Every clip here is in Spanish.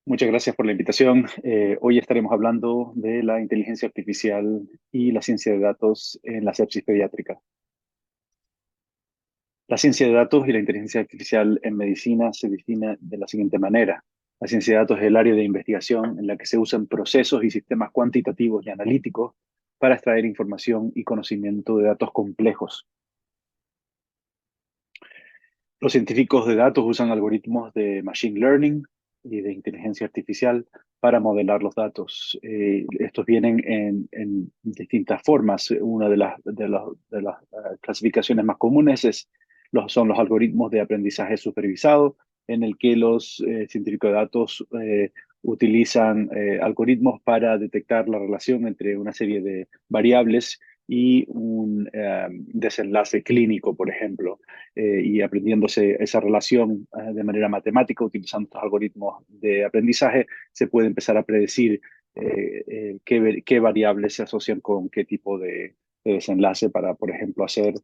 Muchas gracias por la invitación. Hoy estaremos hablando de la inteligencia artificial y la ciencia de datos en la sepsis pediátrica. La ciencia de datos y la inteligencia artificial en medicina se define de la siguiente manera. La ciencia de datos es el área de investigación en la que se usan procesos y sistemas cuantitativos y analíticos para extraer información y conocimiento de datos complejos. Los científicos de datos usan algoritmos de machine learning y de inteligencia artificial para modelar los datos. Estos vienen en distintas formas. Una de las clasificaciones más comunes son los algoritmos de aprendizaje supervisado, en el que los científicos de datos utilizan algoritmos para detectar la relación entre una serie de variables y un desenlace clínico, por ejemplo, y aprendiéndose esa relación de manera matemática, utilizando estos algoritmos de aprendizaje, se puede empezar a predecir qué variables se asocian con qué tipo de desenlace para, por ejemplo, hacer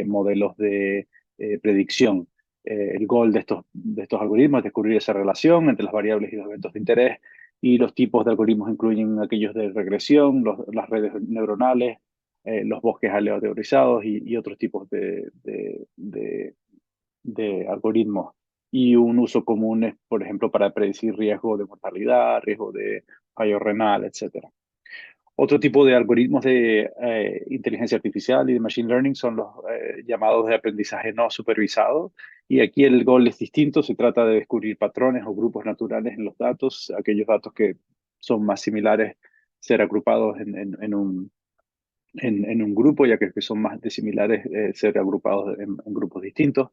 modelos de predicción. El goal de estos algoritmos es descubrir esa relación entre las variables y los eventos de interés, y los tipos de algoritmos incluyen aquellos de regresión, las redes neuronales, los bosques aleatorizados y otros tipos de algoritmos. Y un uso común es, por ejemplo, para predecir riesgo de mortalidad, riesgo de fallo renal, etcétera. Otro tipo de algoritmos de inteligencia artificial y de machine learning son los llamados de aprendizaje no supervisado. Y aquí el goal es distinto. Se trata de descubrir patrones o grupos naturales en los datos, aquellos datos que son más similares, ser agrupados en un grupo, ya que son más de similares, ser agrupados en grupos distintos.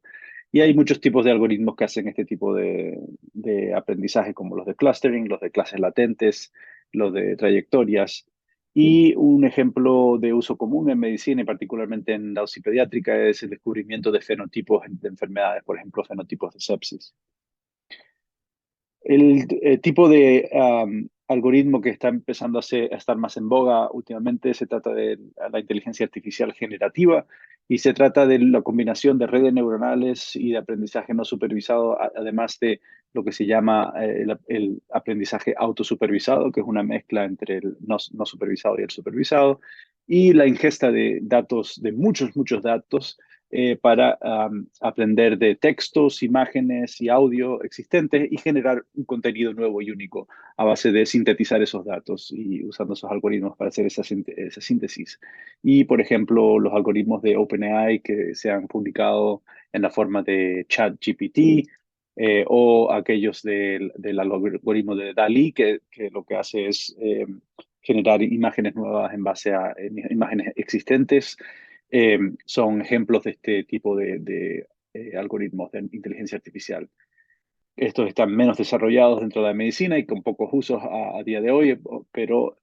Y hay muchos tipos de algoritmos que hacen este tipo de aprendizaje, como los de clustering, los de clases latentes, los de trayectorias. Y un ejemplo de uso común en medicina y particularmente en la UCI pediátrica es el descubrimiento de fenotipos de enfermedades, por ejemplo, fenotipos de sepsis. El tipo de algoritmo que está empezando a estar más en boga últimamente se trata de la inteligencia artificial generativa, y se trata de la combinación de redes neuronales y de aprendizaje no supervisado, además de lo que se llama el aprendizaje autosupervisado, que es una mezcla entre el no supervisado y el supervisado, y la ingesta de datos, de muchos datos, para aprender de textos, imágenes y audio existentes y generar un contenido nuevo y único a base de sintetizar esos datos y usando esos algoritmos para hacer esa síntesis. Y, por ejemplo, los algoritmos de OpenAI que se han publicado en la forma de ChatGPT, o aquellos del algoritmo de DALI, que lo que hace es generar imágenes nuevas en base a imágenes existentes. Son ejemplos de este tipo de algoritmos de inteligencia artificial. Estos están menos desarrollados dentro de la medicina y con pocos usos a día de hoy, pero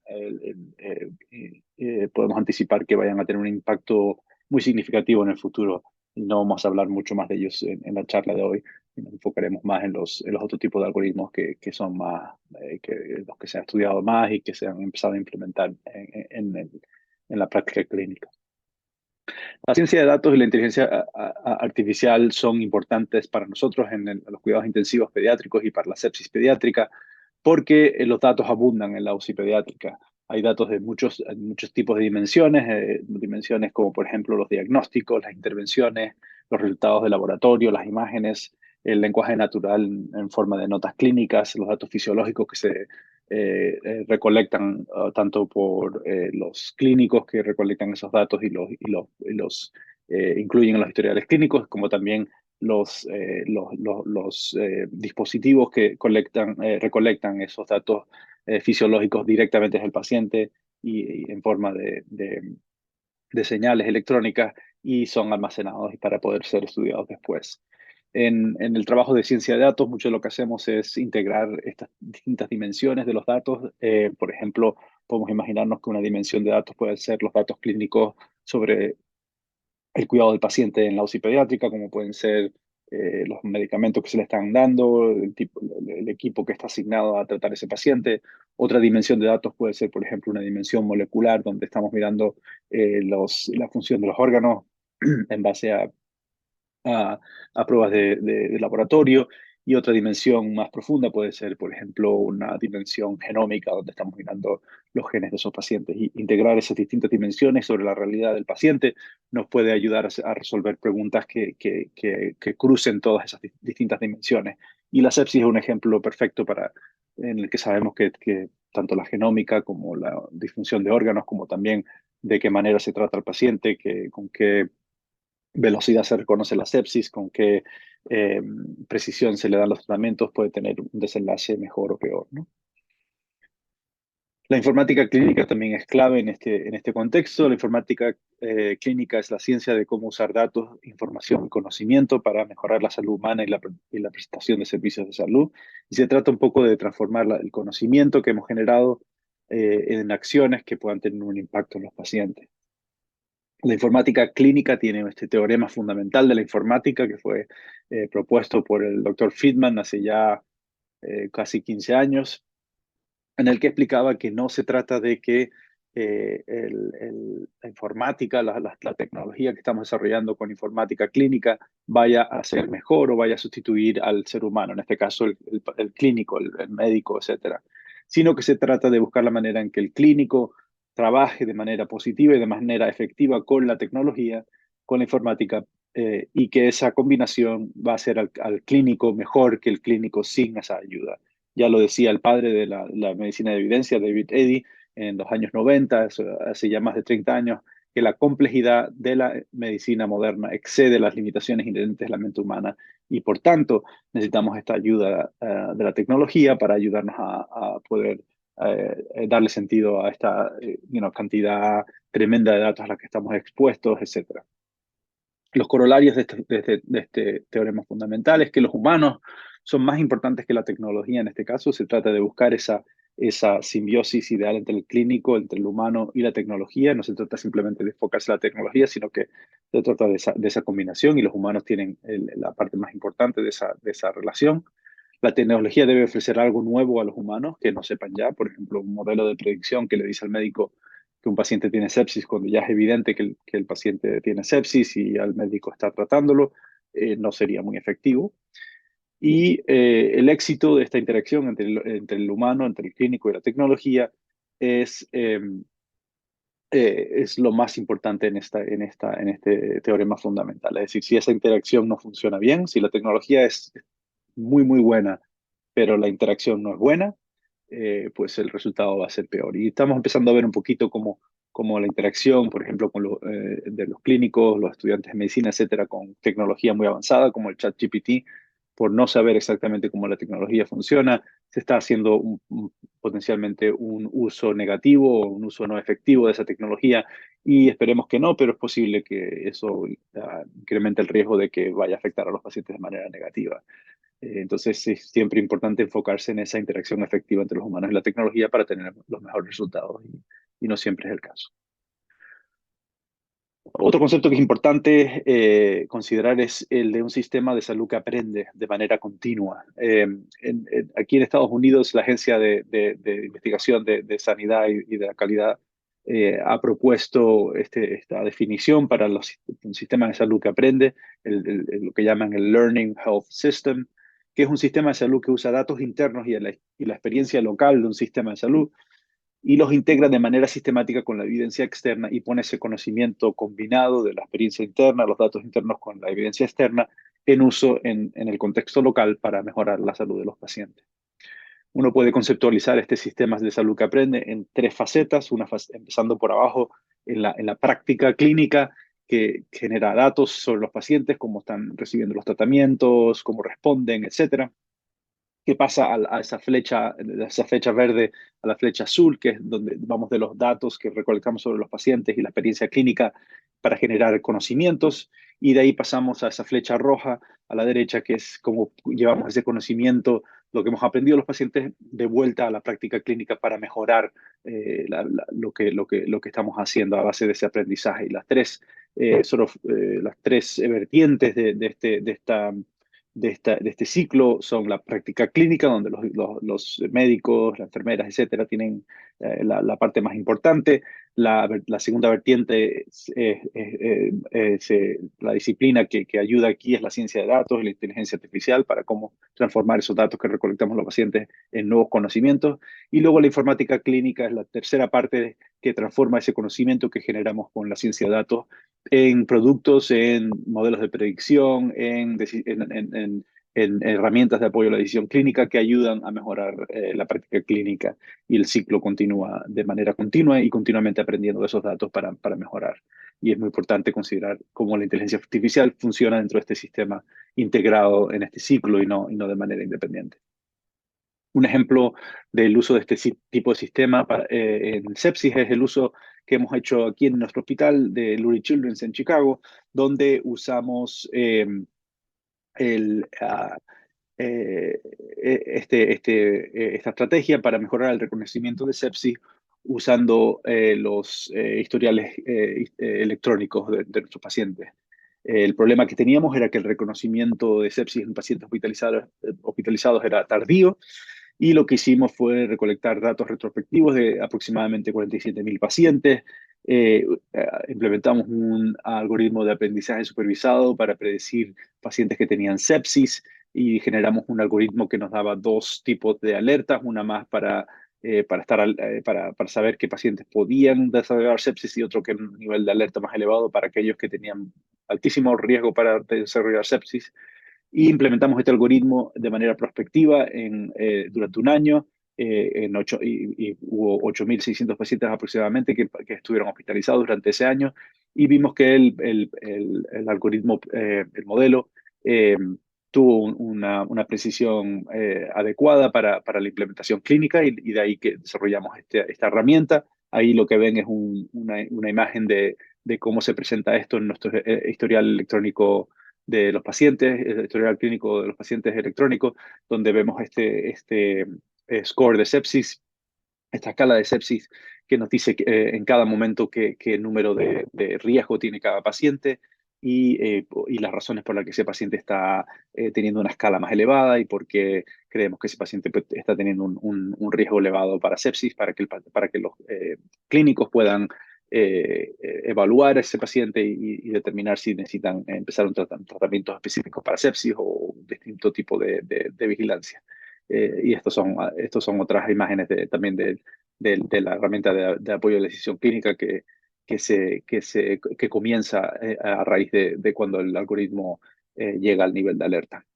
podemos anticipar que vayan a tener un impacto muy significativo en el futuro. No vamos a hablar mucho más de ellos en la charla de hoy. Nos enfocaremos más en los otros tipos de algoritmos que son más, que los que se han estudiado más y que se han empezado a implementar en la práctica clínica. La ciencia de datos y la inteligencia artificial son importantes para nosotros en los cuidados intensivos pediátricos y para la sepsis pediátrica, porque los datos abundan en la UCI pediátrica. Hay datos de muchos tipos de dimensiones como por ejemplo los diagnósticos, las intervenciones, los resultados de laboratorio, las imágenes, el lenguaje natural en forma de notas clínicas, los datos fisiológicos que se recolectan tanto por los clínicos que recolectan esos datos y los incluyen en los historiales clínicos, como también los dispositivos que recolectan esos datos fisiológicos directamente del paciente y en forma de señales electrónicas, y son almacenados para poder ser estudiados después. En el trabajo de ciencia de datos, mucho de lo que hacemos es integrar estas distintas dimensiones de los datos. Por ejemplo, podemos imaginarnos que una dimensión de datos puede ser los datos clínicos sobre el cuidado del paciente en la UCI pediátrica, como pueden ser los medicamentos que se le están dando, el equipo que está asignado a tratar ese paciente. Otra dimensión de datos puede ser, por ejemplo, una dimensión molecular, donde estamos mirando la función de los órganos en base a pruebas de laboratorio. Y otra dimensión más profunda puede ser, por ejemplo, una dimensión genómica, donde estamos mirando los genes de esos pacientes. Y integrar esas distintas dimensiones sobre la realidad del paciente nos puede ayudar a resolver preguntas que crucen todas esas distintas dimensiones. Y la sepsis es un ejemplo perfecto en el que sabemos que tanto la genómica como la disfunción de órganos, como también de qué manera se trata al paciente, con qué velocidad se reconoce la sepsis, con qué eh, precisión se le dan los tratamientos, puede tener un desenlace mejor o peor, ¿no? La informática clínica también es clave en este contexto. La informática clínica es la ciencia de cómo usar datos, información y conocimiento para mejorar la salud humana y la prestación de servicios de salud. Y se trata un poco de transformar el conocimiento que hemos generado en acciones que puedan tener un impacto en los pacientes. La informática clínica tiene este teorema fundamental de la informática que fue propuesto por el doctor Friedman hace ya casi 15 años, en el que explicaba que no se trata de que la informática, la tecnología que estamos desarrollando con informática clínica vaya a ser mejor o vaya a sustituir al ser humano, en este caso el clínico, el médico, etcétera, sino que se trata de buscar la manera en que el clínico trabaje de manera positiva y de manera efectiva con la tecnología, con la informática, y que esa combinación va a hacer al clínico mejor que el clínico sin esa ayuda. Ya lo decía el padre de la medicina de evidencia, David Eddy, en los años 90, hace ya más de 30 años, que la complejidad de la medicina moderna excede las limitaciones inherentes de la mente humana y por tanto necesitamos esta ayuda de la tecnología para ayudarnos a poder darle sentido a esta cantidad tremenda de datos a la que estamos expuestos, etcétera. Los corolarios de este teorema fundamental es que los humanos son más importantes que la tecnología en este caso. Se trata de buscar esa simbiosis ideal entre el clínico, entre el humano y la tecnología. No se trata simplemente de enfocarse en la tecnología, sino que se trata de esa combinación y los humanos tienen la parte más importante de esa relación. La tecnología debe ofrecer algo nuevo a los humanos que no sepan ya, por ejemplo, un modelo de predicción que le dice al médico que un paciente tiene sepsis cuando ya es evidente que el paciente tiene sepsis y el médico está tratándolo, no sería muy efectivo. Y el éxito de esta interacción entre el humano, entre el clínico y la tecnología es, eh, es lo más importante en este teorema fundamental. Es decir, si esa interacción no funciona bien, si la tecnología es muy, muy buena, pero la interacción no es buena, pues el resultado va a ser peor. Y estamos empezando a ver un poquito cómo la interacción, por ejemplo, de los clínicos, los estudiantes de medicina, etcétera, con tecnología muy avanzada como el ChatGPT, por no saber exactamente cómo la tecnología funciona, se está haciendo potencialmente un uso negativo o un uso no efectivo de esa tecnología y esperemos que no, pero es posible que eso incremente el riesgo de que vaya a afectar a los pacientes de manera negativa. Entonces es siempre importante enfocarse en esa interacción efectiva entre los humanos y la tecnología para tener los mejores resultados y no siempre es el caso. Otro concepto que es importante considerar es el de un sistema de salud que aprende de manera continua. Aquí en Estados Unidos, la Agencia de Investigación de Sanidad y de la Calidad ha propuesto esta definición para un sistema de salud que aprende, lo que llaman el Learning Health System, que es un sistema de salud que usa datos internos y la experiencia local de un sistema de salud y los integra de manera sistemática con la evidencia externa y pone ese conocimiento combinado de la experiencia interna, los datos internos con la evidencia externa en uso en el contexto local para mejorar la salud de los pacientes. Uno puede conceptualizar este sistema de salud que aprende en tres facetas, empezando por abajo en la práctica clínica que genera datos sobre los pacientes, cómo están recibiendo los tratamientos, cómo responden, etcétera. ¿Qué pasa a esa flecha verde a la flecha azul, que es donde vamos de los datos que recolectamos sobre los pacientes y la experiencia clínica para generar conocimientos? Y de ahí pasamos a esa flecha roja a la derecha, que es como llevamos ese conocimiento, lo que hemos aprendido los pacientes, de vuelta a la práctica clínica para mejorar lo que estamos haciendo a base de ese aprendizaje. Y las tres vertientes de este ciclo son la práctica clínica, donde los médicos, las enfermeras, etcétera, tienen la parte más importante. La segunda vertiente, la disciplina que ayuda aquí es la ciencia de datos y la inteligencia artificial para cómo transformar esos datos que recolectamos los pacientes en nuevos conocimientos. Y luego la informática clínica es la tercera parte que transforma ese conocimiento que generamos con la ciencia de datos en productos, en modelos de predicción, en herramientas de apoyo a la decisión clínica que ayudan a mejorar la práctica clínica, y el ciclo continúa de manera continua y continuamente aprendiendo de esos datos para mejorar. Y es muy importante considerar cómo la inteligencia artificial funciona dentro de este sistema integrado en este ciclo y no de manera independiente. Un ejemplo del uso de este tipo de sistema en sepsis es el uso que hemos hecho aquí en nuestro hospital de Lurie Children's en Chicago, donde usamos el, uh, esta estrategia para mejorar el reconocimiento de sepsis usando los historiales electrónicos de nuestros pacientes. El problema que teníamos era que el reconocimiento de sepsis en pacientes hospitalizados era tardío, y lo que hicimos fue recolectar datos retrospectivos de aproximadamente 47.000 pacientes. Implementamos un algoritmo de aprendizaje supervisado para predecir pacientes que tenían sepsis, y generamos un algoritmo que nos daba dos tipos de alertas, una más para saber qué pacientes podían desarrollar sepsis, y otro que era un nivel de alerta más elevado para aquellos que tenían altísimo riesgo para desarrollar sepsis. Y implementamos este algoritmo de manera prospectiva durante un año. Y hubo 8.600 pacientes aproximadamente que estuvieron hospitalizados durante ese año, y vimos que el algoritmo, el modelo, eh, tuvo una precisión adecuada para la implementación clínica, y de ahí que desarrollamos esta herramienta. Ahí lo que ven es una imagen de cómo se presenta esto en nuestro historial electrónico de los pacientes, el historial clínico de los pacientes electrónico, donde vemos score de sepsis, esta escala de sepsis que nos dice en cada momento qué número de riesgo tiene cada paciente, y las razones por las que ese paciente está teniendo una escala más elevada, y por qué creemos que ese paciente está teniendo un riesgo elevado para sepsis, para que los clínicos puedan evaluar a ese paciente y determinar si necesitan empezar un tratamiento específico para sepsis o un distinto tipo de vigilancia. Y estos son otras imágenes también de la herramienta de apoyo a la decisión clínica que comienza a raíz de cuando el algoritmo llega al nivel de alerta.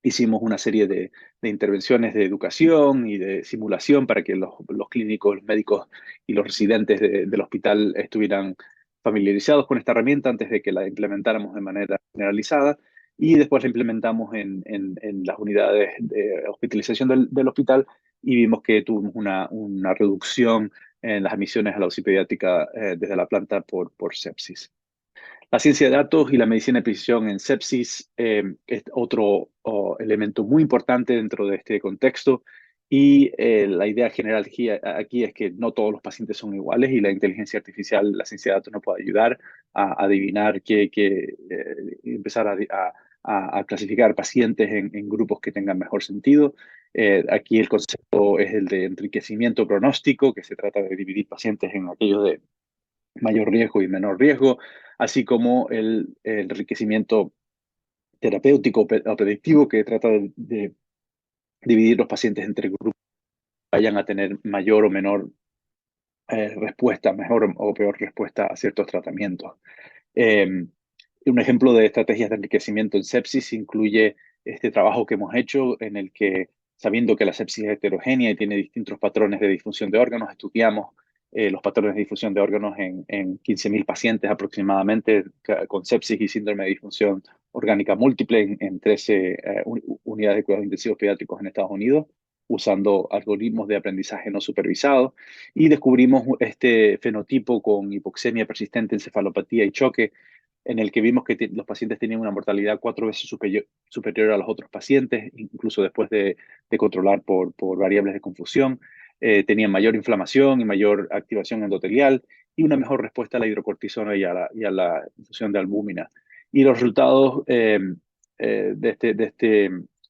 Hicimos una serie de intervenciones de educación y de simulación para que los clínicos, los médicos y los residentes del hospital estuvieran familiarizados con esta herramienta antes de que la implementáramos de manera generalizada. Y después la implementamos en las unidades de hospitalización del hospital, y vimos que tuvimos una reducción en las admisiones a la UCI pediátrica desde la planta por sepsis. La ciencia de datos y la medicina de precisión en sepsis es otro elemento muy importante dentro de este contexto. Y la idea general aquí es que no todos los pacientes son iguales, y la inteligencia artificial, la ciencia de datos nos puede ayudar a adivinar empezar a clasificar pacientes en grupos que tengan mejor sentido. Aquí el concepto es el de enriquecimiento pronóstico, que se trata de dividir pacientes en aquellos de mayor riesgo y menor riesgo, así como el enriquecimiento terapéutico o predictivo, que trata de dividir los pacientes entre grupos que vayan a tener mayor o menor respuesta, mejor o peor respuesta a ciertos tratamientos. Eh, un ejemplo de estrategias de enriquecimiento en sepsis incluye este trabajo que hemos hecho, en el que, sabiendo que la sepsis es heterogénea y tiene distintos patrones de disfunción de órganos, estudiamos los patrones de disfunción de órganos en 15.000 pacientes aproximadamente con sepsis y síndrome de disfunción orgánica múltiple en 13 unidades de cuidados intensivos pediátricos en Estados Unidos, usando algoritmos de aprendizaje no supervisado. Y descubrimos este fenotipo con hipoxemia persistente, encefalopatía y choque, en el que vimos que los pacientes tenían una mortalidad 4 veces superior a los otros pacientes, incluso después de controlar por variables de confusión. Tenían mayor inflamación y mayor activación endotelial, y una mejor respuesta a la hidrocortisona y a la infusión de albúmina. Y los resultados de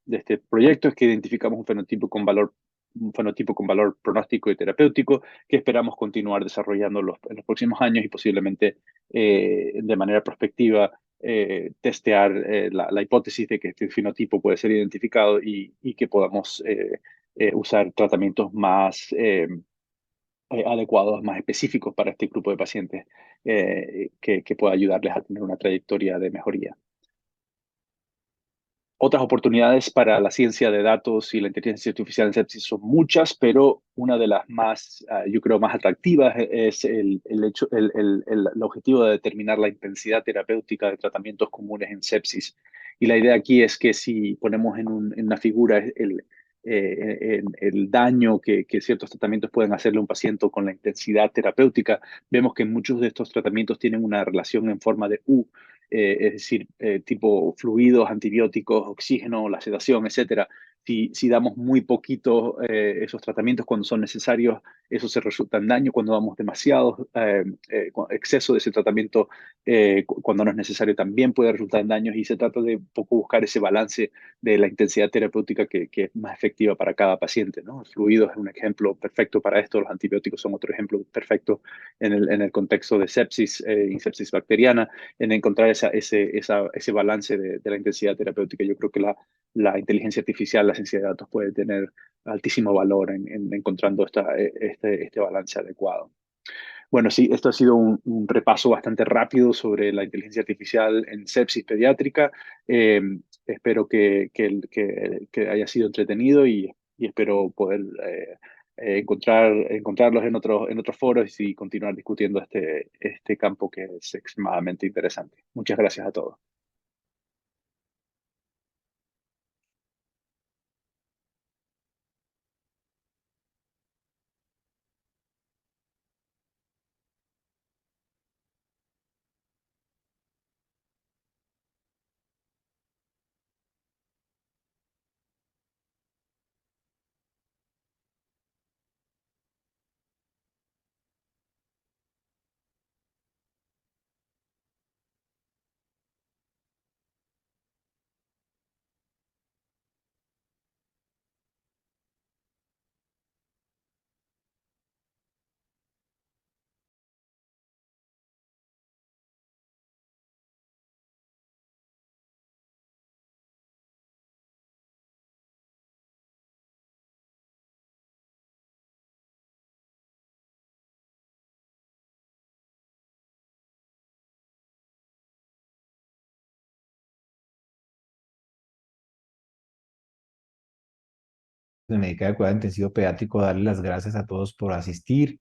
este proyecto es que identificamos un fenotipo con valor un fenotipo con valor pronóstico y terapéutico que esperamos continuar desarrollando en los próximos años y posiblemente de manera prospectiva testear la hipótesis de que este fenotipo puede ser identificado y que podamos usar tratamientos más adecuados, más específicos para este grupo de pacientes que pueda ayudarles a tener una trayectoria de mejoría. Otras oportunidades para la ciencia de datos y la inteligencia artificial en sepsis son muchas, pero una de las más, yo creo, más atractivas es el objetivo de determinar la intensidad terapéutica de tratamientos comunes en sepsis. Y la idea aquí es que si ponemos en una figura el daño que ciertos tratamientos pueden hacerle a un paciente con la intensidad terapéutica, vemos que muchos de estos tratamientos tienen una relación en forma de U, es decir, tipo fluidos, antibióticos, oxígeno, la sedación, etcétera. Si damos muy poquito esos tratamientos cuando son necesarios, eso se resulta en daño. Cuando damos demasiado exceso de ese tratamiento, cuando no es necesario, también puede resultar en daños. Y se trata de un poco buscar ese balance de la intensidad terapéutica que es más efectiva para cada paciente, ¿no? El fluido es un ejemplo perfecto para esto. Los antibióticos son otro ejemplo perfecto en el contexto de sepsis y sepsis bacteriana, en encontrar ese balance de la intensidad terapéutica. Yo creo que la inteligencia artificial, la ciencia de datos puede tener altísimo valor en encontrando este balance adecuado. Bueno, sí, esto ha sido un repaso bastante rápido sobre la inteligencia artificial en sepsis pediátrica. Eh, espero que haya sido entretenido y espero poder encontrarlos en otros foros y continuar discutiendo este campo que es extremadamente interesante. Muchas gracias a todos. De Médica de Cuidado Intensivo Pediátrico, darle las gracias a todos por asistir.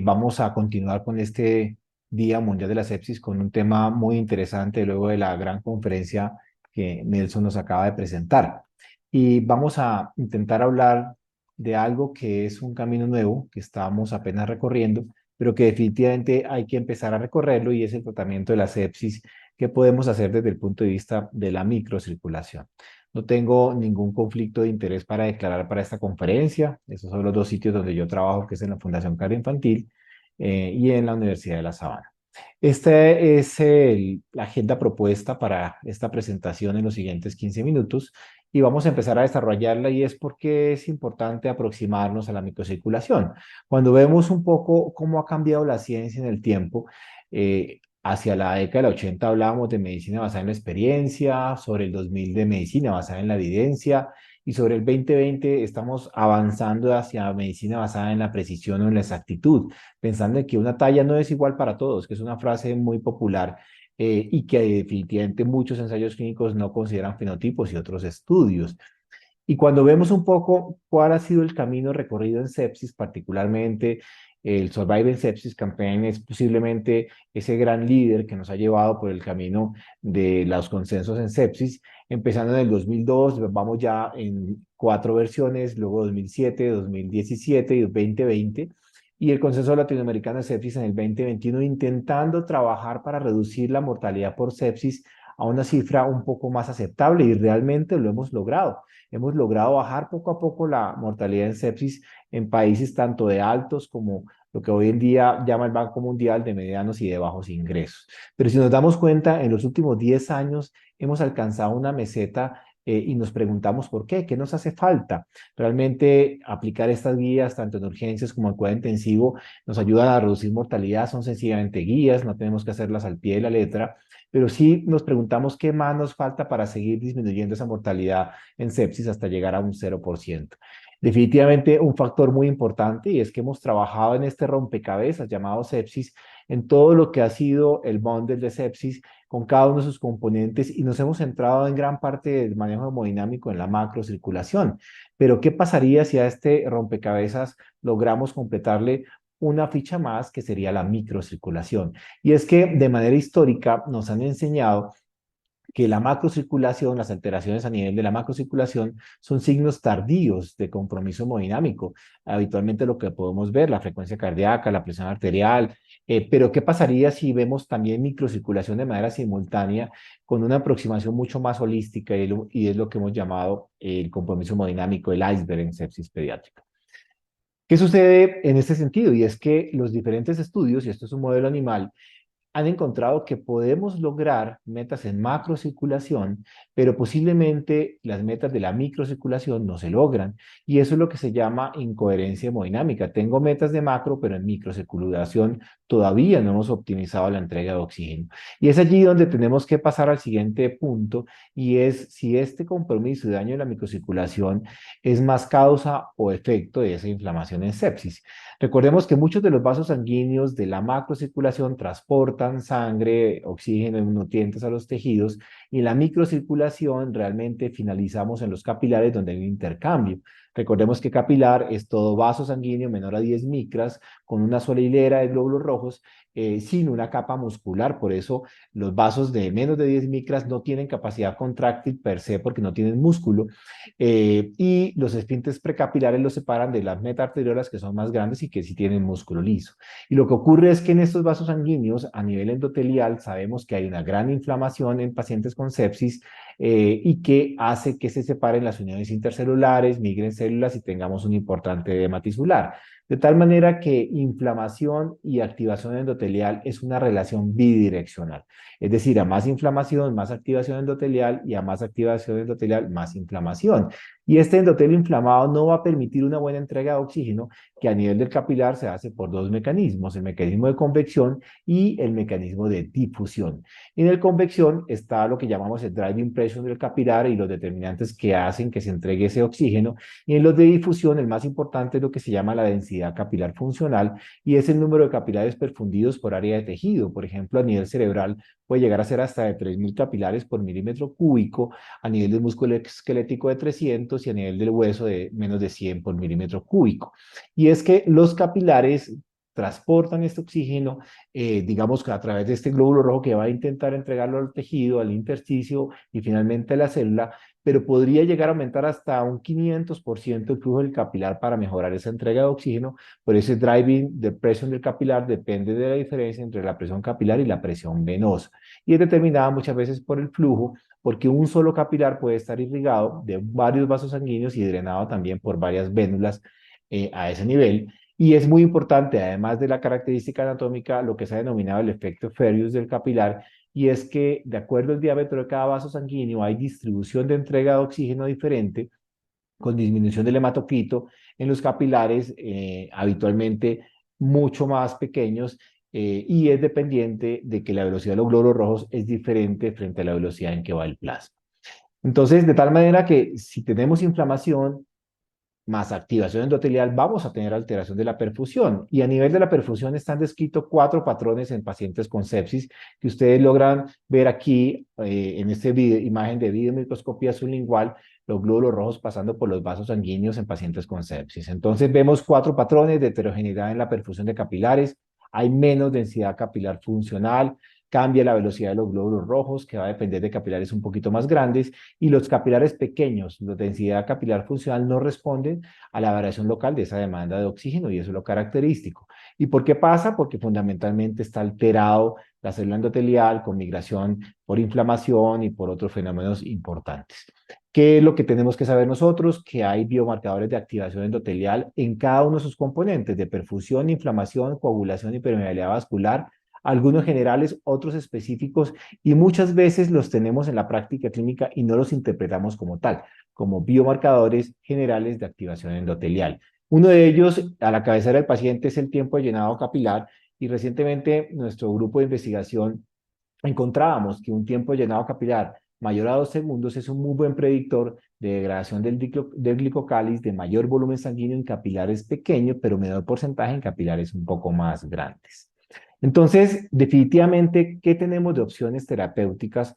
Vamos a continuar con este Día Mundial de la Sepsis con un tema muy interesante luego de la gran conferencia que Nelson nos acaba de presentar. Y vamos a intentar hablar de algo que es un camino nuevo que estamos apenas recorriendo, pero que definitivamente hay que empezar a recorrerlo y es el tratamiento de la sepsis que podemos hacer desde el punto de vista de la microcirculación. No tengo ningún conflicto de interés para declarar para esta conferencia. Esos son los dos sitios donde yo trabajo, que es en la Fundación Cardio Infantil y en la Universidad de La Sabana. Esta es la agenda propuesta para esta presentación en los siguientes 15 minutos y vamos a empezar a desarrollarla y es porque es importante aproximarnos a la microcirculación. Cuando vemos un poco cómo ha cambiado la ciencia en el tiempo, hacia la década del 80 hablábamos de medicina basada en la experiencia, sobre el 2000 de medicina basada en la evidencia y sobre el 2020 estamos avanzando hacia medicina basada en la precisión o en la exactitud, pensando en que una talla no es igual para todos, que es una frase muy popular y que definitivamente muchos ensayos clínicos no consideran fenotipos y otros estudios. Y cuando vemos un poco cuál ha sido el camino recorrido en sepsis, particularmente el Surviving Sepsis Campaign es posiblemente ese gran líder que nos ha llevado por el camino de los consensos en sepsis, empezando en el 2002, vamos ya en 4 versiones, luego 2007, 2017 y 2020, y el Consenso Latinoamericano de Sepsis en el 2021, intentando trabajar para reducir la mortalidad por sepsis a una cifra un poco más aceptable y realmente lo hemos logrado. Hemos logrado bajar poco a poco la mortalidad en sepsis en países tanto de altos como lo que hoy en día llama el Banco Mundial de medianos y de bajos ingresos. Pero si nos damos cuenta, en los últimos 10 años hemos alcanzado una meseta y nos preguntamos por qué nos hace falta. Realmente aplicar estas guías, tanto en urgencias como en cuidado intensivo, nos ayudan a reducir mortalidad, son sencillamente guías, no tenemos que hacerlas al pie de la letra, pero sí nos preguntamos qué más nos falta para seguir disminuyendo esa mortalidad en sepsis hasta llegar a un 0%. Definitivamente un factor muy importante y es que hemos trabajado en este rompecabezas llamado sepsis, en todo lo que ha sido el bundle de sepsis con cada uno de sus componentes y nos hemos centrado en gran parte del manejo hemodinámico en la macrocirculación. Pero ¿qué pasaría si a este rompecabezas logramos completarle una ficha más que sería la microcirculación? Y es que de manera histórica nos han enseñado que la macrocirculación, las alteraciones a nivel de la macrocirculación son signos tardíos de compromiso hemodinámico. Habitualmente lo que podemos ver, la frecuencia cardíaca, la presión arterial, pero ¿qué pasaría si vemos también microcirculación de manera simultánea con una aproximación mucho más holística y es lo que hemos llamado el compromiso hemodinámico, el iceberg en sepsis pediátrica? ¿Qué sucede en este sentido? Y es que los diferentes estudios, y esto es un modelo animal, han encontrado que podemos lograr metas en macrocirculación, pero posiblemente las metas de la microcirculación no se logran. Y eso es lo que se llama incoherencia hemodinámica. Tengo metas de macro, pero en microcirculación todavía no hemos optimizado la entrega de oxígeno. Y es allí donde tenemos que pasar al siguiente punto, y es si este compromiso de daño de la microcirculación es más causa o efecto de esa inflamación en sepsis. Recordemos que muchos de los vasos sanguíneos de la macrocirculación transportan sangre, oxígeno y nutrientes a los tejidos y en la microcirculación realmente finalizamos en los capilares donde hay un intercambio. Recordemos que capilar es todo vaso sanguíneo menor a 10 micras con una sola hilera de glóbulos rojos sin una capa muscular. Por eso los vasos de menos de 10 micras no tienen capacidad contráctil per se porque no tienen músculo y los esfínteres precapilares los separan de las metaarteriolas que son más grandes y que sí tienen músculo liso. Y lo que ocurre es que en estos vasos sanguíneos a nivel endotelial sabemos que hay una gran inflamación en pacientes con sepsis y que hace que se separen las uniones intercelulares, migren células y tengamos un importante edema tisular. De tal manera que inflamación y activación endotelial es una relación bidireccional. Es decir, a más inflamación, más activación endotelial y a más activación endotelial, más inflamación. Y este endotelio inflamado no va a permitir una buena entrega de oxígeno que a nivel del capilar se hace por dos mecanismos, el mecanismo de convección y el mecanismo de difusión. En el convección está lo que llamamos el driving pressure del capilar y los determinantes que hacen que se entregue ese oxígeno. Y en los de difusión, el más importante es lo que se llama la densidad capilar funcional y es el número de capilares perfundidos por área de tejido. Por ejemplo, a nivel cerebral puede llegar a ser hasta de 3.000 capilares por milímetro cúbico, a nivel del músculo esquelético de 300 y a nivel del hueso de menos de 100 por milímetro cúbico. Y es que los capilares transportan este oxígeno, digamos que a través de este glóbulo rojo que va a intentar entregarlo al tejido, al intersticio y finalmente a la célula, pero podría llegar a aumentar hasta un 500% el flujo del capilar para mejorar esa entrega de oxígeno. Por ese driving de presión del capilar depende de la diferencia entre la presión capilar y la presión venosa. Y es determinada muchas veces por el flujo, porque un solo capilar puede estar irrigado de varios vasos sanguíneos y drenado también por varias vénulas a ese nivel. Y es muy importante, además de la característica anatómica, lo que se ha denominado el efecto Ferrius del capilar, y es que de acuerdo al diámetro de cada vaso sanguíneo hay distribución de entrega de oxígeno diferente con disminución del hematocrito en los capilares habitualmente mucho más pequeños y es dependiente de que la velocidad de los glóbulos rojos es diferente frente a la velocidad en que va el plasma. Entonces, de tal manera que si tenemos inflamación, más activación endotelial, vamos a tener alteración de la perfusión. Y a nivel de la perfusión están descritos cuatro patrones en pacientes con sepsis que ustedes logran ver aquí en esta imagen de videomicroscopía sublingual, los glóbulos rojos pasando por los vasos sanguíneos en pacientes con sepsis. Entonces vemos cuatro patrones de heterogeneidad en la perfusión de capilares. Hay menos densidad capilar funcional, cambia la velocidad de los glóbulos rojos, que va a depender de capilares un poquito más grandes, y los capilares pequeños, la densidad capilar funcional, no responden a la variación local de esa demanda de oxígeno, y eso es lo característico. ¿Y por qué pasa? Porque fundamentalmente está alterado la célula endotelial con migración por inflamación y por otros fenómenos importantes. ¿Qué es lo que tenemos que saber nosotros? Que hay biomarcadores de activación endotelial en cada uno de sus componentes, de perfusión, inflamación, coagulación y permeabilidad vascular, algunos generales, otros específicos, y muchas veces los tenemos en la práctica clínica y no los interpretamos como tal, como biomarcadores generales de activación endotelial. Uno de ellos, a la cabecera del paciente, es el tiempo de llenado capilar, y recientemente nuestro grupo de investigación encontrábamos que un tiempo de llenado capilar mayor a 2 segundos es un muy buen predictor de degradación del glicocális de mayor volumen sanguíneo en capilares pequeños, pero menor porcentaje en capilares un poco más grandes. Entonces, definitivamente, ¿qué tenemos de opciones terapéuticas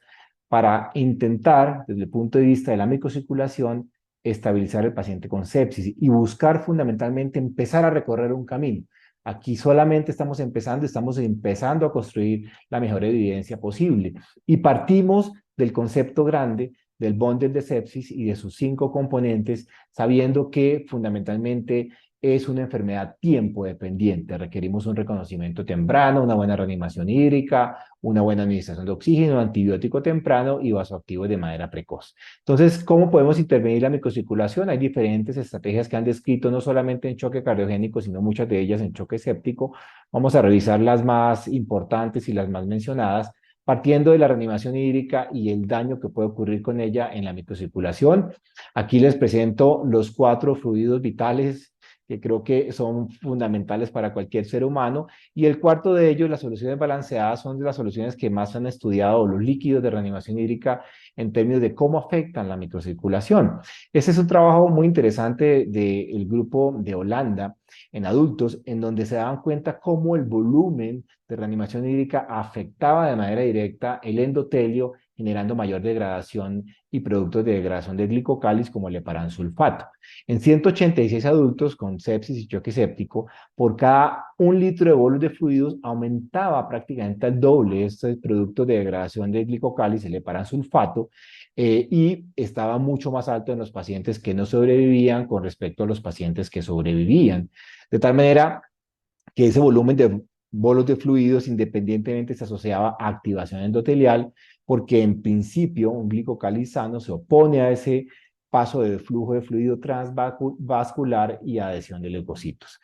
para intentar, desde el punto de vista de la microcirculación, estabilizar el paciente con sepsis y buscar fundamentalmente empezar a recorrer un camino? Aquí solamente estamos empezando a construir la mejor evidencia posible y partimos del concepto grande del bundle de sepsis y de sus 5 componentes, sabiendo que fundamentalmente es una enfermedad tiempo dependiente. Requerimos un reconocimiento temprano, una buena reanimación hídrica, una buena administración de oxígeno, antibiótico temprano y vasoactivos de manera precoz. Entonces, ¿cómo podemos intervenir la microcirculación? Hay diferentes estrategias que han descrito, no solamente en choque cardiogénico, sino muchas de ellas en choque séptico. Vamos a revisar las más importantes y las más mencionadas, partiendo de la reanimación hídrica y el daño que puede ocurrir con ella en la microcirculación. Aquí les presento los 4 fluidos vitales que creo que son fundamentales para cualquier ser humano. Y el cuarto de ellos, las soluciones balanceadas, son de las soluciones que más han estudiado los líquidos de reanimación hídrica en términos de cómo afectan la microcirculación. Ese es un trabajo muy interesante del grupo de Holanda en adultos, en donde se daban cuenta cómo el volumen de reanimación hídrica afectaba de manera directa el endotelio, generando mayor degradación y productos de degradación del glicocális como el heparansulfato. En 186 adultos con sepsis y choque séptico, por cada 1 litro de bolos de fluidos aumentaba prácticamente al doble este producto de degradación del glicocális, el heparansulfato, y estaba mucho más alto en los pacientes que no sobrevivían con respecto a los pacientes que sobrevivían. De tal manera que ese volumen de bolos de fluidos independientemente se asociaba a activación endotelial, porque en principio un glicocális sano se opone a ese paso de flujo de fluido transvascular y adhesión de leucocitos.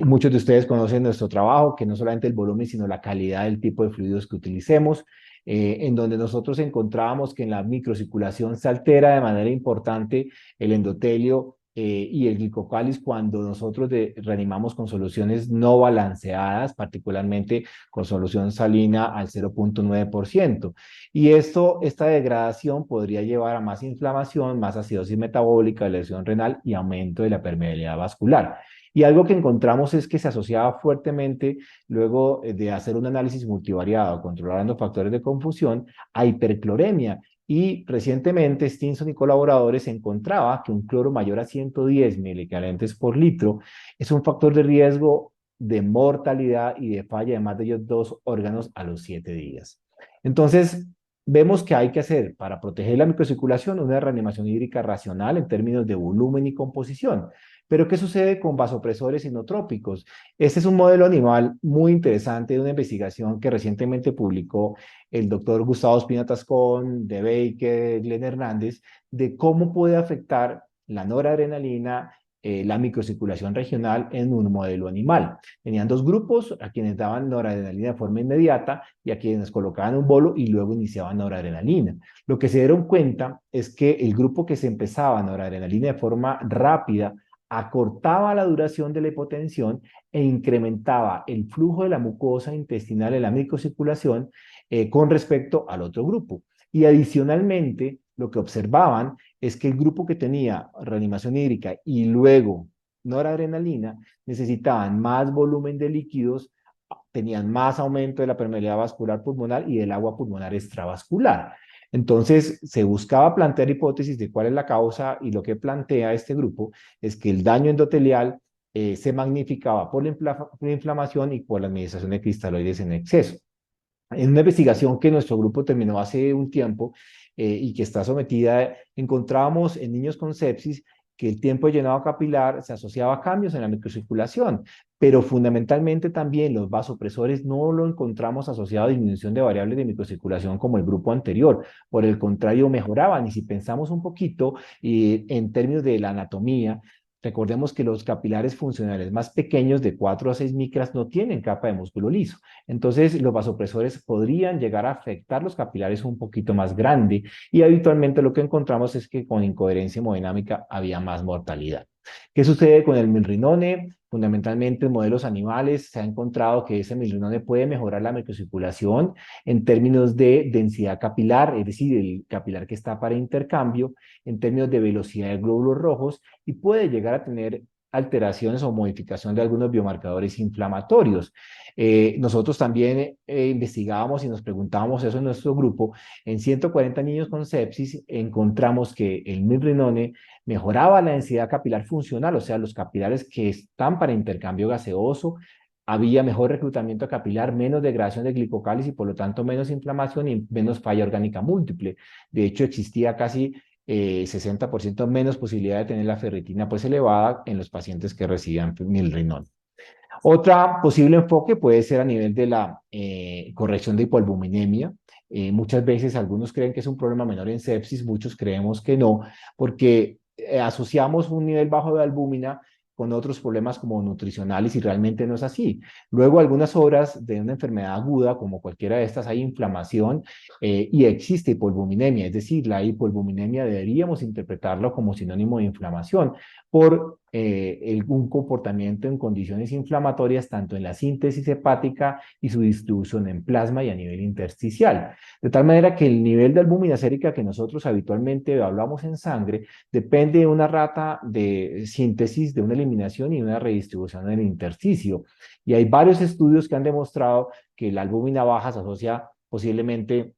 Muchos de ustedes conocen nuestro trabajo, que no solamente el volumen, sino la calidad del tipo de fluidos que utilicemos, en donde nosotros encontrábamos que en la microcirculación se altera de manera importante el endotelio y el glicocális cuando nosotros reanimamos con soluciones no balanceadas, particularmente con solución salina al 0,9%. Y esta degradación podría llevar a más inflamación, más acidosis metabólica, lesión renal y aumento de la permeabilidad vascular. Y algo que encontramos es que se asociaba fuertemente, luego de hacer un análisis multivariado, controlando factores de confusión, a hipercloremia. Y recientemente Stinson y colaboradores encontraba que un cloro mayor a 110 miliequivalentes por litro es un factor de riesgo de mortalidad y de falla de más de ellos 2 órganos a los 7 días. Entonces, vemos que hay que hacer para proteger la microcirculación una reanimación hídrica racional en términos de volumen y composición. Pero, ¿qué sucede con vasopresores inotrópicos? Este es un modelo animal muy interesante de una investigación que recientemente publicó el doctor Gustavo Espina Tascón, de Baker, Glenn Hernández, de cómo puede afectar la noradrenalina, la microcirculación regional en un modelo animal. Tenían 2 grupos, a quienes daban noradrenalina de forma inmediata y a quienes colocaban un bolo y luego iniciaban noradrenalina. Lo que se dieron cuenta es que el grupo que se empezaba noradrenalina de forma rápida acortaba la duración de la hipotensión e incrementaba el flujo de la mucosa intestinal en la microcirculación con respecto al otro grupo. Y adicionalmente, lo que observaban es que el grupo que tenía reanimación hídrica y luego noradrenalina necesitaban más volumen de líquidos, tenían más aumento de la permeabilidad vascular pulmonar y del agua pulmonar extravascular. Entonces, se buscaba plantear hipótesis de cuál es la causa, y lo que plantea este grupo es que el daño endotelial se magnificaba por la inflamación y por la administración de cristaloides en exceso. En una investigación que nuestro grupo terminó hace un tiempo y que está sometida, encontrábamos en niños con sepsis que el tiempo de llenado capilar se asociaba a cambios en la microcirculación, pero fundamentalmente también los vasopresores no lo encontramos asociado a disminución de variables de microcirculación como el grupo anterior. Por el contrario, mejoraban. Y si pensamos un poquito en términos de la anatomía, Recordemos que los capilares funcionales más pequeños de 4 a 6 micras no tienen capa de músculo liso. Entonces, los vasopresores podrían llegar a afectar los capilares un poquito más grande y habitualmente lo que encontramos es que con incoherencia hemodinámica había más mortalidad. ¿Qué sucede con el milrinone? Fundamentalmente en modelos animales se ha encontrado que ese milrinone puede mejorar la microcirculación en términos de densidad capilar, es decir, el capilar que está para intercambio, en términos de velocidad de glóbulos rojos y puede llegar a tener alteraciones o modificación de algunos biomarcadores inflamatorios. Nosotros también investigábamos y nos preguntábamos eso en nuestro grupo. En 140 niños con sepsis encontramos que el milrinone mejoraba la densidad capilar funcional, o sea, los capilares que están para intercambio gaseoso, había mejor reclutamiento capilar, menos degradación de glicocálisis y por lo tanto menos inflamación y menos falla orgánica múltiple. De hecho, existía casi 60% menos posibilidad de tener la ferritina pues elevada en los pacientes que recibían milrinol. Otra posible enfoque puede ser a nivel de la corrección de hipoalbuminemia. Muchas veces algunos creen que es un problema menor en sepsis, muchos creemos que no, porque asociamos un nivel bajo de albúmina con otros problemas como nutricionales y realmente no es así. Luego, algunas horas de una enfermedad aguda, como cualquiera de estas, hay inflamación y existe hipoalbuminemia, es decir, la hipoalbuminemia deberíamos interpretarlo como sinónimo de inflamación por un comportamiento en condiciones inflamatorias tanto en la síntesis hepática y su distribución en plasma y a nivel intersticial. De tal manera que el nivel de albúmina sérica que nosotros habitualmente hablamos en sangre depende de una rata de síntesis, de una eliminación y una redistribución en el intersticio. Y hay varios estudios que han demostrado que la albúmina baja se asocia posiblemente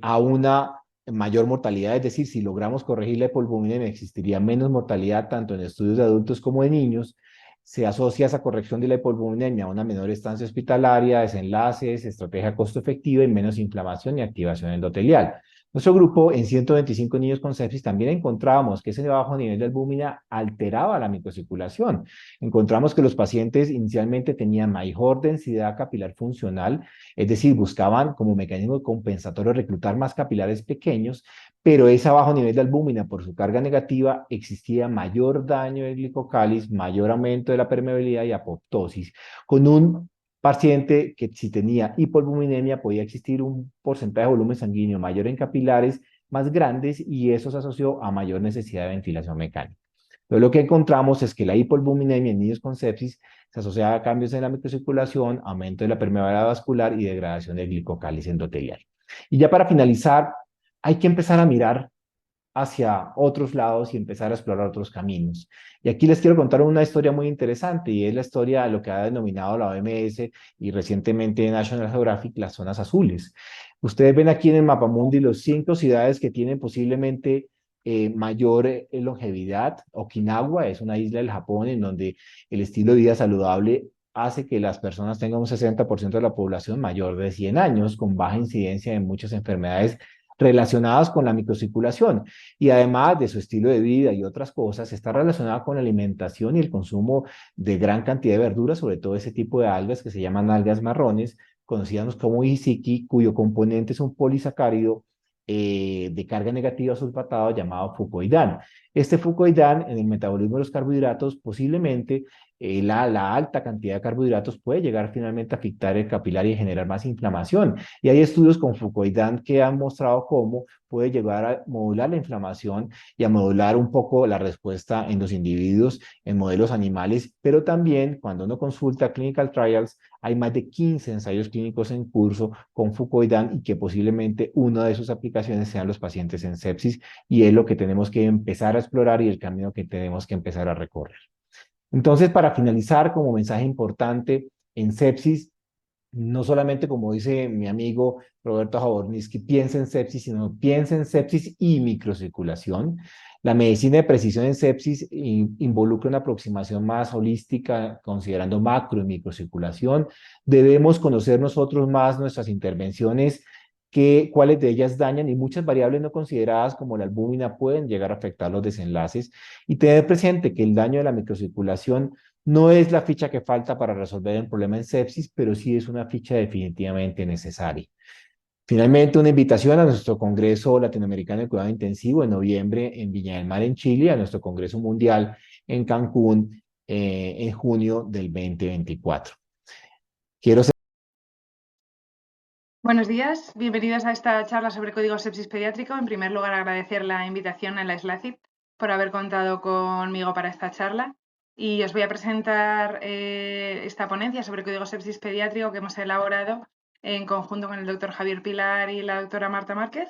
a una mayor mortalidad, es decir, si logramos corregir la hipoalbuminemia, existiría menos mortalidad tanto en estudios de adultos como de niños. Se asocia esa corrección de la hipoalbuminemia a una menor estancia hospitalaria, desenlaces, estrategia costo efectiva y menos inflamación y activación endotelial. Nuestro grupo, en 125 niños con sepsis, también encontrábamos que ese bajo nivel de albúmina alteraba la microcirculación. Encontramos que los pacientes inicialmente tenían mayor densidad capilar funcional, es decir, buscaban como mecanismo compensatorio reclutar más capilares pequeños, pero ese bajo nivel de albúmina por su carga negativa existía mayor daño de glicocálisis, mayor aumento de la permeabilidad y apoptosis, con un paciente que si tenía hipoalbuminemia podía existir un porcentaje de volumen sanguíneo mayor en capilares más grandes y eso se asoció a mayor necesidad de ventilación mecánica. Entonces, lo que encontramos es que la hipoalbuminemia en niños con sepsis se asocia a cambios en la microcirculación, aumento de la permeabilidad vascular y degradación del glicocálice endotelial. Y ya para finalizar, hay que empezar a mirar hacia otros lados y empezar a explorar otros caminos. Y aquí les quiero contar una historia muy interesante y es la historia de lo que ha denominado la OMS y recientemente National Geographic las zonas azules. Ustedes ven aquí en el mapamundi los 5 ciudades que tienen posiblemente mayor longevidad. Okinawa es una isla del Japón en donde el estilo de vida saludable hace que las personas tengan un 60% de la población mayor de 100 años, con baja incidencia de muchas enfermedades relacionadas con la microcirculación y además de su estilo de vida y otras cosas, está relacionada con la alimentación y el consumo de gran cantidad de verduras, sobre todo ese tipo de algas que se llaman algas marrones, conocidas como Isiki, cuyo componente es un polisacárido de carga negativa sulfatado llamado fucoidán. Este fucoidán en el metabolismo de los carbohidratos posiblemente la alta cantidad de carbohidratos puede llegar finalmente a afectar el capilar y generar más inflamación. Y hay estudios con fucoidán que han mostrado cómo puede llegar a modular la inflamación y a modular un poco la respuesta en los individuos, en modelos animales, pero también cuando uno consulta clinical trials, hay más de 15 ensayos clínicos en curso con fucoidán y que posiblemente una de sus aplicaciones sean los pacientes en sepsis y es lo que tenemos que empezar a explorar y el camino que tenemos que empezar a recorrer. Entonces, para finalizar, como mensaje importante, en sepsis, no solamente como dice mi amigo Roberto Jabornisky, piensa en sepsis, sino piensa en sepsis y microcirculación. La medicina de precisión en sepsis involucra una aproximación más holística, considerando macro y microcirculación. Debemos conocer nosotros más nuestras intervenciones, cuáles de ellas dañan y muchas variables no consideradas como la albúmina pueden llegar a afectar los desenlaces y tener presente que el daño de la microcirculación no es la ficha que falta para resolver el problema en sepsis, pero sí es una ficha definitivamente necesaria. Finalmente, una invitación a nuestro Congreso Latinoamericano de Cuidado Intensivo en noviembre en Viña del Mar, en Chile, a nuestro Congreso Mundial en Cancún en junio del 2024. Quiero Buenos días, bienvenidos a esta charla sobre código sepsis pediátrico. En primer lugar, agradecer la invitación a la SLACIP por haber contado conmigo para esta charla. Y os voy a presentar esta ponencia sobre código sepsis pediátrico que hemos elaborado en conjunto con el doctor Javier Pilar y la doctora Marta Márquez.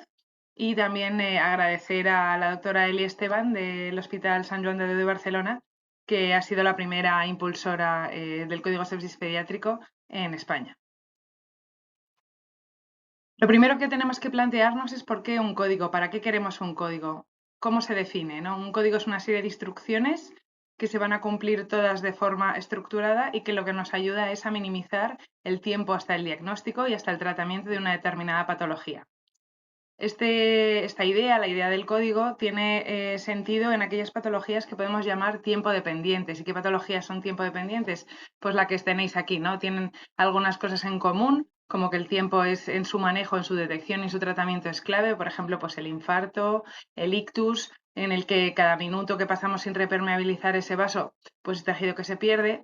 Y también agradecer a la doctora Eli Esteban del Hospital Sant Joan de Déu de Barcelona, que ha sido la primera impulsora del código sepsis pediátrico en España. Lo primero que tenemos que plantearnos es por qué un código, para qué queremos un código, cómo se define, ¿no? Un código es una serie de instrucciones que se van a cumplir todas de forma estructurada y que lo que nos ayuda es a minimizar el tiempo hasta el diagnóstico y hasta el tratamiento de una determinada patología. Esta idea, la idea del código, tiene sentido en aquellas patologías que podemos llamar tiempo dependientes. ¿Y qué patologías son tiempo dependientes? Pues la que tenéis aquí, ¿no? Tienen algunas cosas en común, como que el tiempo es en su manejo, en su detección y su tratamiento es clave. Por ejemplo, pues el infarto, el ictus, en el que cada minuto que pasamos sin repermeabilizar ese vaso, pues es tejido que se pierde.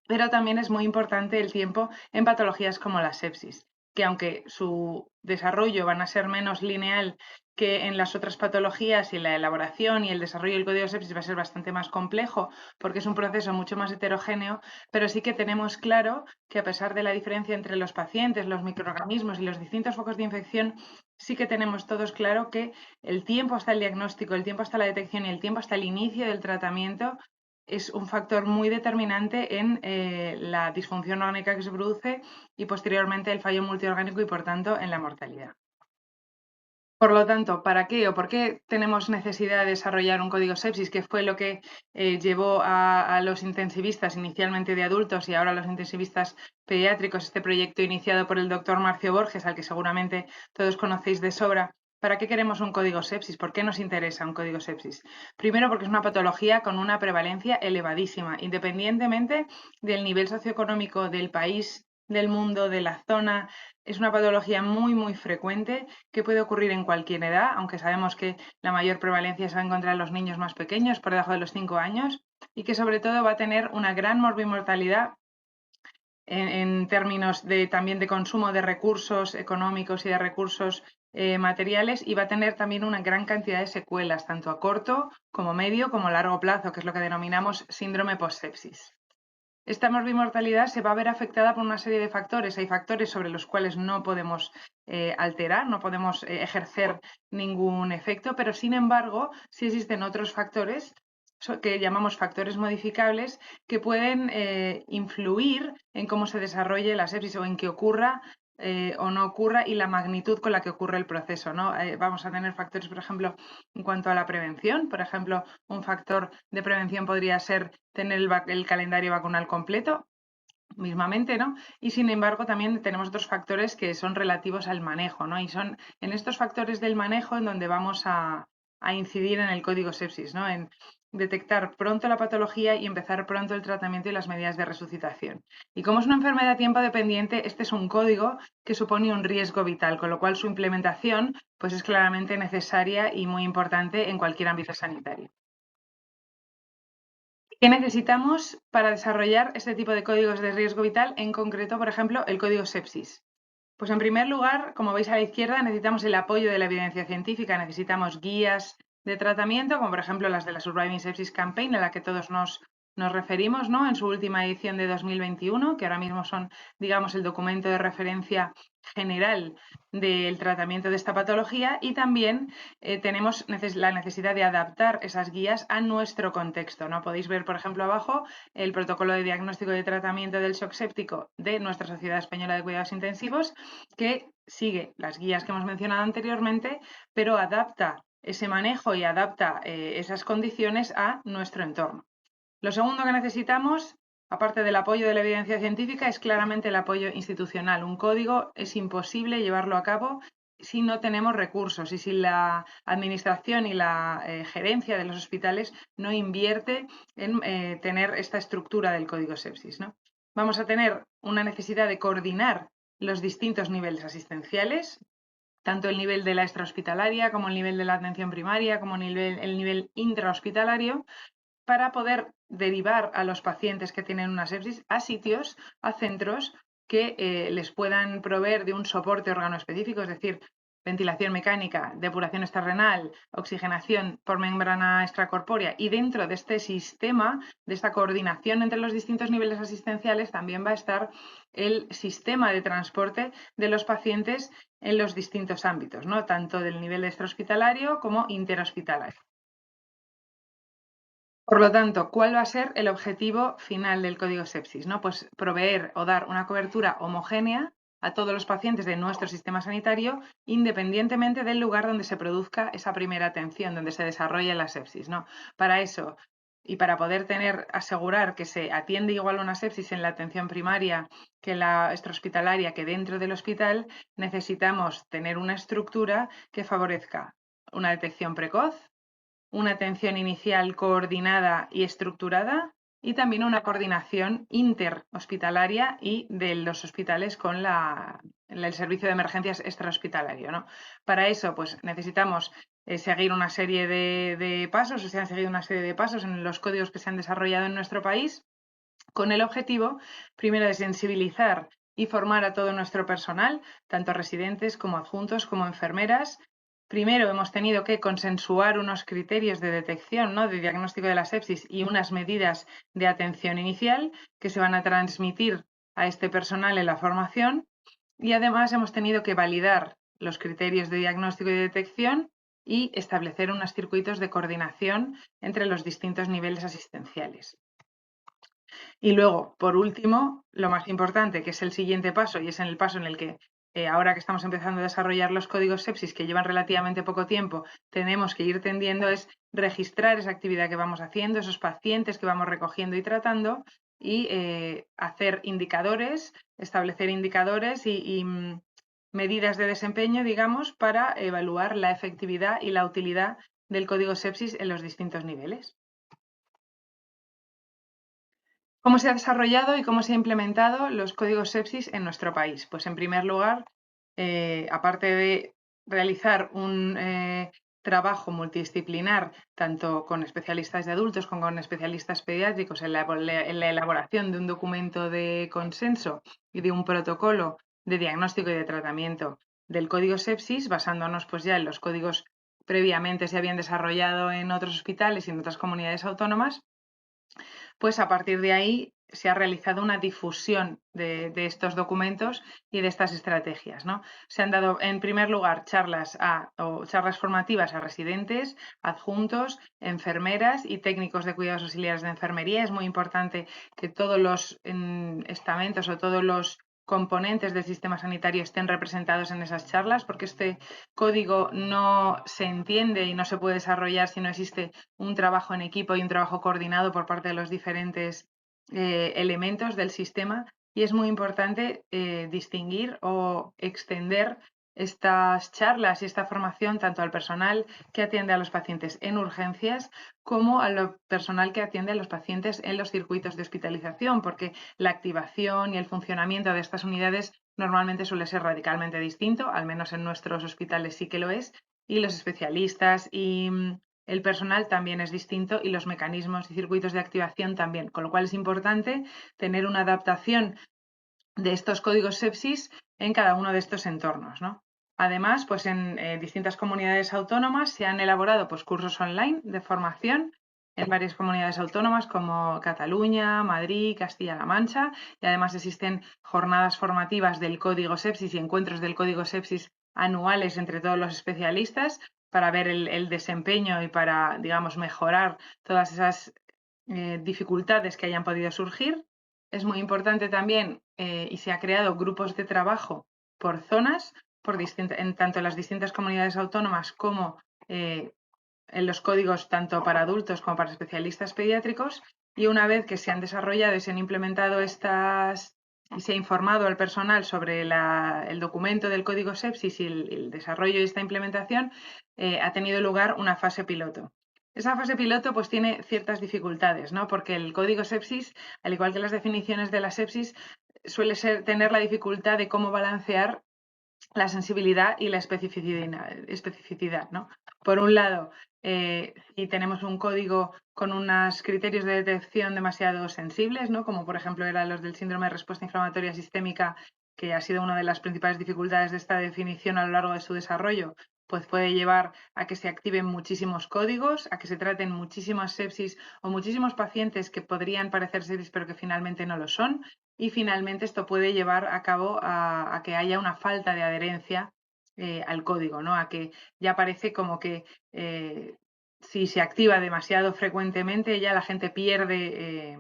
Pero también es muy importante el tiempo en patologías como la sepsis, que aunque su desarrollo van a ser menos lineal que en las otras patologías y la elaboración y el desarrollo del código de sepsis va a ser bastante más complejo porque es un proceso mucho más heterogéneo, pero sí que tenemos claro que a pesar de la diferencia entre los pacientes, los microorganismos y los distintos focos de infección, sí que tenemos todos claro que el tiempo hasta el diagnóstico, el tiempo hasta la detección y el tiempo hasta el inicio del tratamiento es un factor muy determinante en la disfunción orgánica que se produce y posteriormente el fallo multiorgánico y por tanto en la mortalidad. Por lo tanto, ¿para qué o por qué tenemos necesidad de desarrollar un código sepsis? Que fue lo que llevó a los intensivistas inicialmente de adultos y ahora a los intensivistas pediátricos, este proyecto iniciado por el doctor Marcio Borges, al que seguramente todos conocéis de sobra. ¿Para qué queremos un código sepsis? ¿Por qué nos interesa un código sepsis? Primero, porque es una patología con una prevalencia elevadísima, independientemente del nivel socioeconómico del país, del mundo, de la zona. Es una patología muy, muy frecuente que puede ocurrir en cualquier edad, aunque sabemos que la mayor prevalencia se va a encontrar en los niños más pequeños, por debajo de los 5 años, y que sobre todo va a tener una gran morbimortalidad en términos también de consumo de recursos económicos y de recursos materiales, y va a tener también una gran cantidad de secuelas, tanto a corto como medio como largo plazo, que es lo que denominamos síndrome postsepsis. Esta morbimortalidad se va a ver afectada por una serie de factores. Hay factores sobre los cuales no podemos alterar, no podemos ejercer ningún efecto, pero sin embargo sí existen otros factores que llamamos factores modificables que pueden influir en cómo se desarrolle la sepsis o en que ocurra o no ocurra y la magnitud con la que ocurre el proceso, ¿no? Vamos a tener factores, por ejemplo, en cuanto a la prevención. Por ejemplo, un factor de prevención podría ser tener el calendario vacunal completo, mismamente, ¿no? Y sin embargo, también tenemos otros factores que son relativos al manejo, ¿no? Y son en estos factores del manejo en donde vamos a incidir en el código sepsis, ¿no? En detectar pronto la patología y empezar pronto el tratamiento y las medidas de resucitación. Y como es una enfermedad a tiempo dependiente, este es un código que supone un riesgo vital, con lo cual su implementación pues es claramente necesaria y muy importante en cualquier ámbito sanitario. ¿Qué necesitamos para desarrollar este tipo de códigos de riesgo vital? En concreto, por ejemplo, el código sepsis. Pues en primer lugar, como veis a la izquierda, necesitamos el apoyo de la evidencia científica, necesitamos guías de tratamiento, como por ejemplo las de la Surviving Sepsis Campaign, a la que todos nos referimos, ¿no? En su última edición de 2021, que ahora mismo son, digamos, el documento de referencia general del tratamiento de esta patología, y también tenemos la necesidad de adaptar esas guías a nuestro contexto, ¿no? Podéis ver, por ejemplo, abajo el protocolo de diagnóstico y de tratamiento del shock séptico de nuestra Sociedad Española de Cuidados Intensivos, que sigue las guías que hemos mencionado anteriormente, pero adapta ese manejo y adapta esas condiciones a nuestro entorno. Lo segundo que necesitamos, aparte del apoyo de la evidencia científica, es claramente el apoyo institucional. Un código es imposible llevarlo a cabo si no tenemos recursos y si la administración y la gerencia de los hospitales no invierte en tener esta estructura del código sepsis, ¿no? Vamos a tener una necesidad de coordinar los distintos niveles asistenciales, tanto el nivel de la extrahospitalaria como el nivel de la atención primaria, como el nivel intrahospitalario, para poder derivar a los pacientes que tienen una sepsis a sitios, a centros que les puedan proveer de un soporte organoespecífico, es decir, ventilación mecánica, depuración extrarrenal, oxigenación por membrana extracorpórea, y dentro de este sistema, de esta coordinación entre los distintos niveles asistenciales, también va a estar el sistema de transporte de los pacientes en los distintos ámbitos, ¿no? Tanto del nivel extrahospitalario como interhospitalario. Por lo tanto, ¿cuál va a ser el objetivo final del código sepsis? ¿No? Pues proveer o dar una cobertura homogénea a todos los pacientes de nuestro sistema sanitario, independientemente del lugar donde se produzca esa primera atención, donde se desarrolle la sepsis, ¿no? Para eso, y para poder asegurar que se atiende igual una sepsis en la atención primaria que la extrahospitalaria, que dentro del hospital, necesitamos tener una estructura que favorezca una detección precoz, una atención inicial coordinada y estructurada, y también una coordinación interhospitalaria y de los hospitales con el servicio de emergencias extrahospitalario, ¿no? Para eso, pues necesitamos seguir una serie de pasos, o se han seguido una serie de pasos en los códigos que se han desarrollado en nuestro país, con el objetivo, primero, de sensibilizar y formar a todo nuestro personal, tanto residentes como adjuntos como enfermeras. Primero hemos tenido que consensuar unos criterios de detección, ¿no?, de diagnóstico de la sepsis y unas medidas de atención inicial que se van a transmitir a este personal en la formación, y además hemos tenido que validar los criterios de diagnóstico y de detección y establecer unos circuitos de coordinación entre los distintos niveles asistenciales. Y luego, por último, lo más importante, que es el siguiente paso, y es en el paso en el que ahora que estamos empezando a desarrollar los códigos sepsis, que llevan relativamente poco tiempo, tenemos que ir tendiendo, es registrar esa actividad que vamos haciendo, esos pacientes que vamos recogiendo y tratando, y hacer indicadores, establecer indicadores y medidas de desempeño, digamos, para evaluar la efectividad y la utilidad del código sepsis en los distintos niveles. ¿Cómo se ha desarrollado y cómo se han implementado los códigos sepsis en nuestro país? Pues en primer lugar, aparte de realizar un trabajo multidisciplinar, tanto con especialistas de adultos como con especialistas pediátricos, en la elaboración de un documento de consenso y de un protocolo de diagnóstico y de tratamiento del código sepsis, basándonos pues ya en los códigos previamente se habían desarrollado en otros hospitales y en otras comunidades autónomas, pues a partir de ahí se ha realizado una difusión de estos documentos y de estas estrategias, ¿no? Se han dado, en primer lugar, charlas formativas a residentes, adjuntos, enfermeras y técnicos de cuidados auxiliares de enfermería. Es muy importante que todos los estamentos o todos los componentes del sistema sanitario estén representados en esas charlas, porque este código no se entiende y no se puede desarrollar si no existe un trabajo en equipo y un trabajo coordinado por parte de los diferentes elementos del sistema, y es muy importante distinguir o extender estas charlas y esta formación tanto al personal que atiende a los pacientes en urgencias como al personal que atiende a los pacientes en los circuitos de hospitalización, porque la activación y el funcionamiento de estas unidades normalmente suele ser radicalmente distinto, al menos en nuestros hospitales sí que lo es, y los especialistas y el personal también es distinto y los mecanismos y circuitos de activación también, con lo cual es importante tener una adaptación de estos códigos sepsis en cada uno de estos entornos, ¿no? Además, pues en distintas comunidades autónomas se han elaborado pues, cursos online de formación en varias comunidades autónomas como Cataluña, Madrid, Castilla-La Mancha, y además existen jornadas formativas del código sepsis y encuentros del código sepsis anuales entre todos los especialistas para ver el desempeño y para, digamos, mejorar todas esas dificultades que hayan podido surgir. Es muy importante también, y se ha creado grupos de trabajo por zonas, tanto en las distintas comunidades autónomas como en los códigos tanto para adultos como para especialistas pediátricos, y una vez que se han desarrollado y se han implementado estas y se ha informado al personal sobre el documento del código sepsis y el desarrollo de esta implementación, ha tenido lugar una fase piloto. Esa fase piloto pues tiene ciertas dificultades, ¿no? Porque el código sepsis, al igual que las definiciones de la sepsis, suele tener la dificultad de cómo balancear la sensibilidad y la especificidad, ¿no? Por un lado, si tenemos un código con unos criterios de detección demasiado sensibles, ¿no? Como por ejemplo eran los del síndrome de respuesta inflamatoria sistémica, que ha sido una de las principales dificultades de esta definición a lo largo de su desarrollo, pues puede llevar a que se activen muchísimos códigos, a que se traten muchísimas sepsis o muchísimos pacientes que podrían parecer sepsis pero que finalmente no lo son. Y finalmente esto puede llevar a cabo a que haya una falta de adherencia al código, ¿no? A que ya parece como que si se activa demasiado frecuentemente ya la gente pierde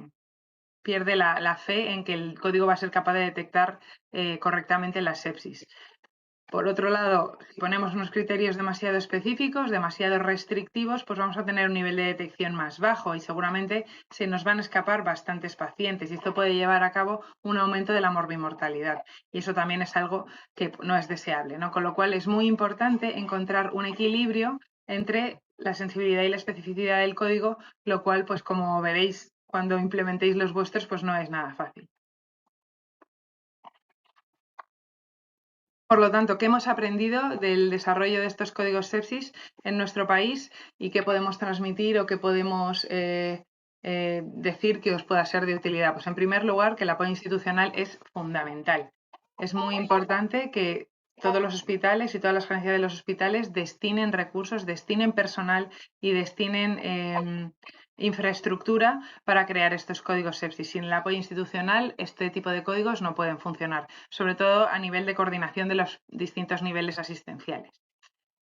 la fe en que el código va a ser capaz de detectar correctamente la sepsis. Por otro lado, si ponemos unos criterios demasiado específicos, demasiado restrictivos, pues vamos a tener un nivel de detección más bajo y seguramente se nos van a escapar bastantes pacientes y esto puede llevar a cabo un aumento de la morbimortalidad y eso también es algo que no es deseable, ¿no? Con lo cual es muy importante encontrar un equilibrio entre la sensibilidad y la especificidad del código, lo cual, pues como veréis cuando implementéis los vuestros, pues no es nada fácil. Por lo tanto, ¿qué hemos aprendido del desarrollo de estos códigos sepsis en nuestro país y qué podemos transmitir o qué podemos decir que os pueda ser de utilidad? Pues en primer lugar, que el apoyo institucional es fundamental. Es muy importante que todos los hospitales y todas las gerencias de los hospitales destinen recursos, destinen personal y destinen infraestructura para crear estos códigos sepsis. Sin el apoyo institucional, este tipo de códigos no pueden funcionar, sobre todo a nivel de coordinación de los distintos niveles asistenciales.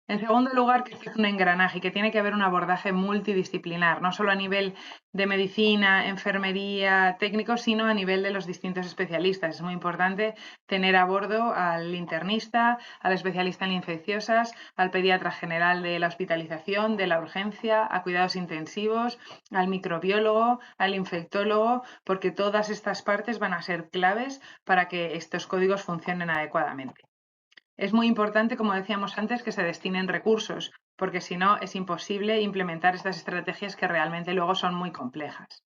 En segundo lugar, que es un engranaje y que tiene que haber un abordaje multidisciplinar, no solo a nivel de medicina, enfermería, técnicos, sino a nivel de los distintos especialistas. Es muy importante tener a bordo al internista, al especialista en infecciosas, al pediatra general de la hospitalización, de la urgencia, a cuidados intensivos, al microbiólogo, al infectólogo, porque todas estas partes van a ser claves para que estos códigos funcionen adecuadamente. Es muy importante, como decíamos antes, que se destinen recursos, porque si no es imposible implementar estas estrategias que realmente luego son muy complejas.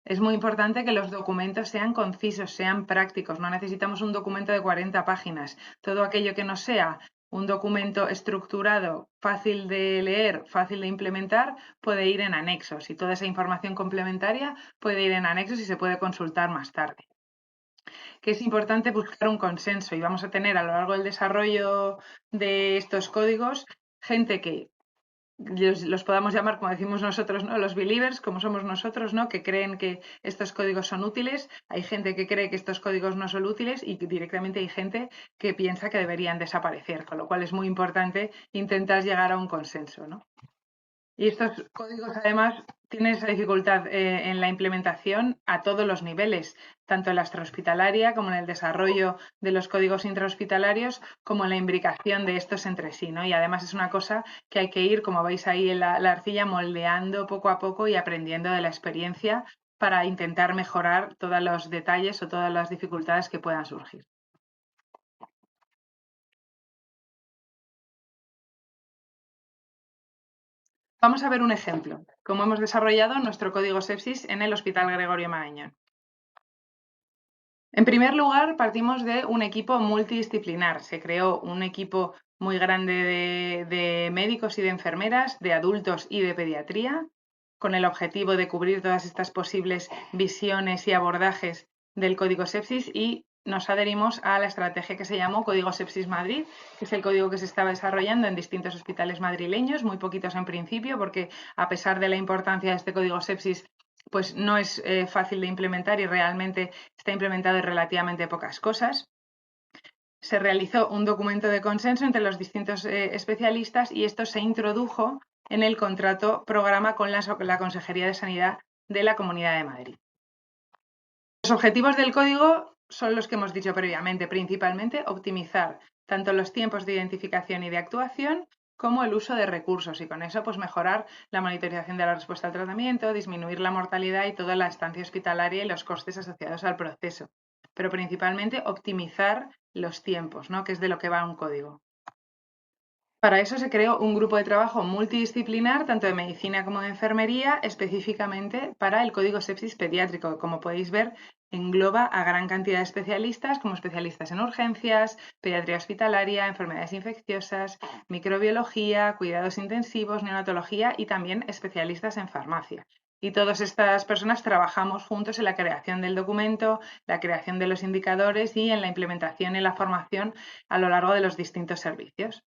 Es muy importante que los documentos sean concisos, sean prácticos. No necesitamos un documento de 40 páginas. Todo aquello que no sea un documento estructurado, fácil de leer, fácil de implementar, puede ir en anexos y toda esa información complementaria puede ir en anexos y se puede consultar más tarde. Que es importante buscar un consenso y vamos a tener a lo largo del desarrollo de estos códigos gente que los podamos llamar, como decimos nosotros, ¿no? Los believers, como somos nosotros, ¿no? Que creen que estos códigos son útiles. Hay gente que cree que estos códigos no son útiles y que directamente hay gente que piensa que deberían desaparecer, con lo cual es muy importante intentar llegar a un consenso, ¿no? Y estos códigos además tienen esa dificultad en la implementación a todos los niveles, tanto en la extrahospitalaria como en el desarrollo de los códigos intrahospitalarios, como en la imbricación de estos entre sí, ¿no? Y además es una cosa que hay que ir, como veis ahí en la arcilla, moldeando poco a poco y aprendiendo de la experiencia para intentar mejorar todos los detalles o todas las dificultades que puedan surgir. Vamos a ver un ejemplo, cómo hemos desarrollado nuestro código sepsis en el Hospital Gregorio Marañón. En primer lugar, partimos de un equipo multidisciplinar. Se creó un equipo muy grande de médicos y de enfermeras, de adultos y de pediatría, con el objetivo de cubrir todas estas posibles visiones y abordajes del código sepsis y nos adherimos a la estrategia que se llamó Código Sepsis Madrid, que es el código que se estaba desarrollando en distintos hospitales madrileños, muy poquitos en principio, porque a pesar de la importancia de este código sepsis, pues no es fácil de implementar y realmente está implementado en relativamente pocas cosas. Se realizó un documento de consenso entre los distintos especialistas y esto se introdujo en el contrato programa con la Consejería de Sanidad de la Comunidad de Madrid. Los objetivos del código son los que hemos dicho previamente, principalmente optimizar tanto los tiempos de identificación y de actuación como el uso de recursos y con eso pues mejorar la monitorización de la respuesta al tratamiento, disminuir la mortalidad y toda la estancia hospitalaria y los costes asociados al proceso, pero principalmente optimizar los tiempos, ¿no? Que es de lo que va un código. Para eso se creó un grupo de trabajo multidisciplinar, tanto de medicina como de enfermería, específicamente para el código sepsis pediátrico. Como podéis ver, engloba a gran cantidad de especialistas, como especialistas en urgencias, pediatría hospitalaria, enfermedades infecciosas, microbiología, cuidados intensivos, neonatología y también especialistas en farmacia. Y todas estas personas trabajamos juntos en la creación del documento, la creación de los indicadores y en la implementación y la formación a lo largo de los distintos servicios.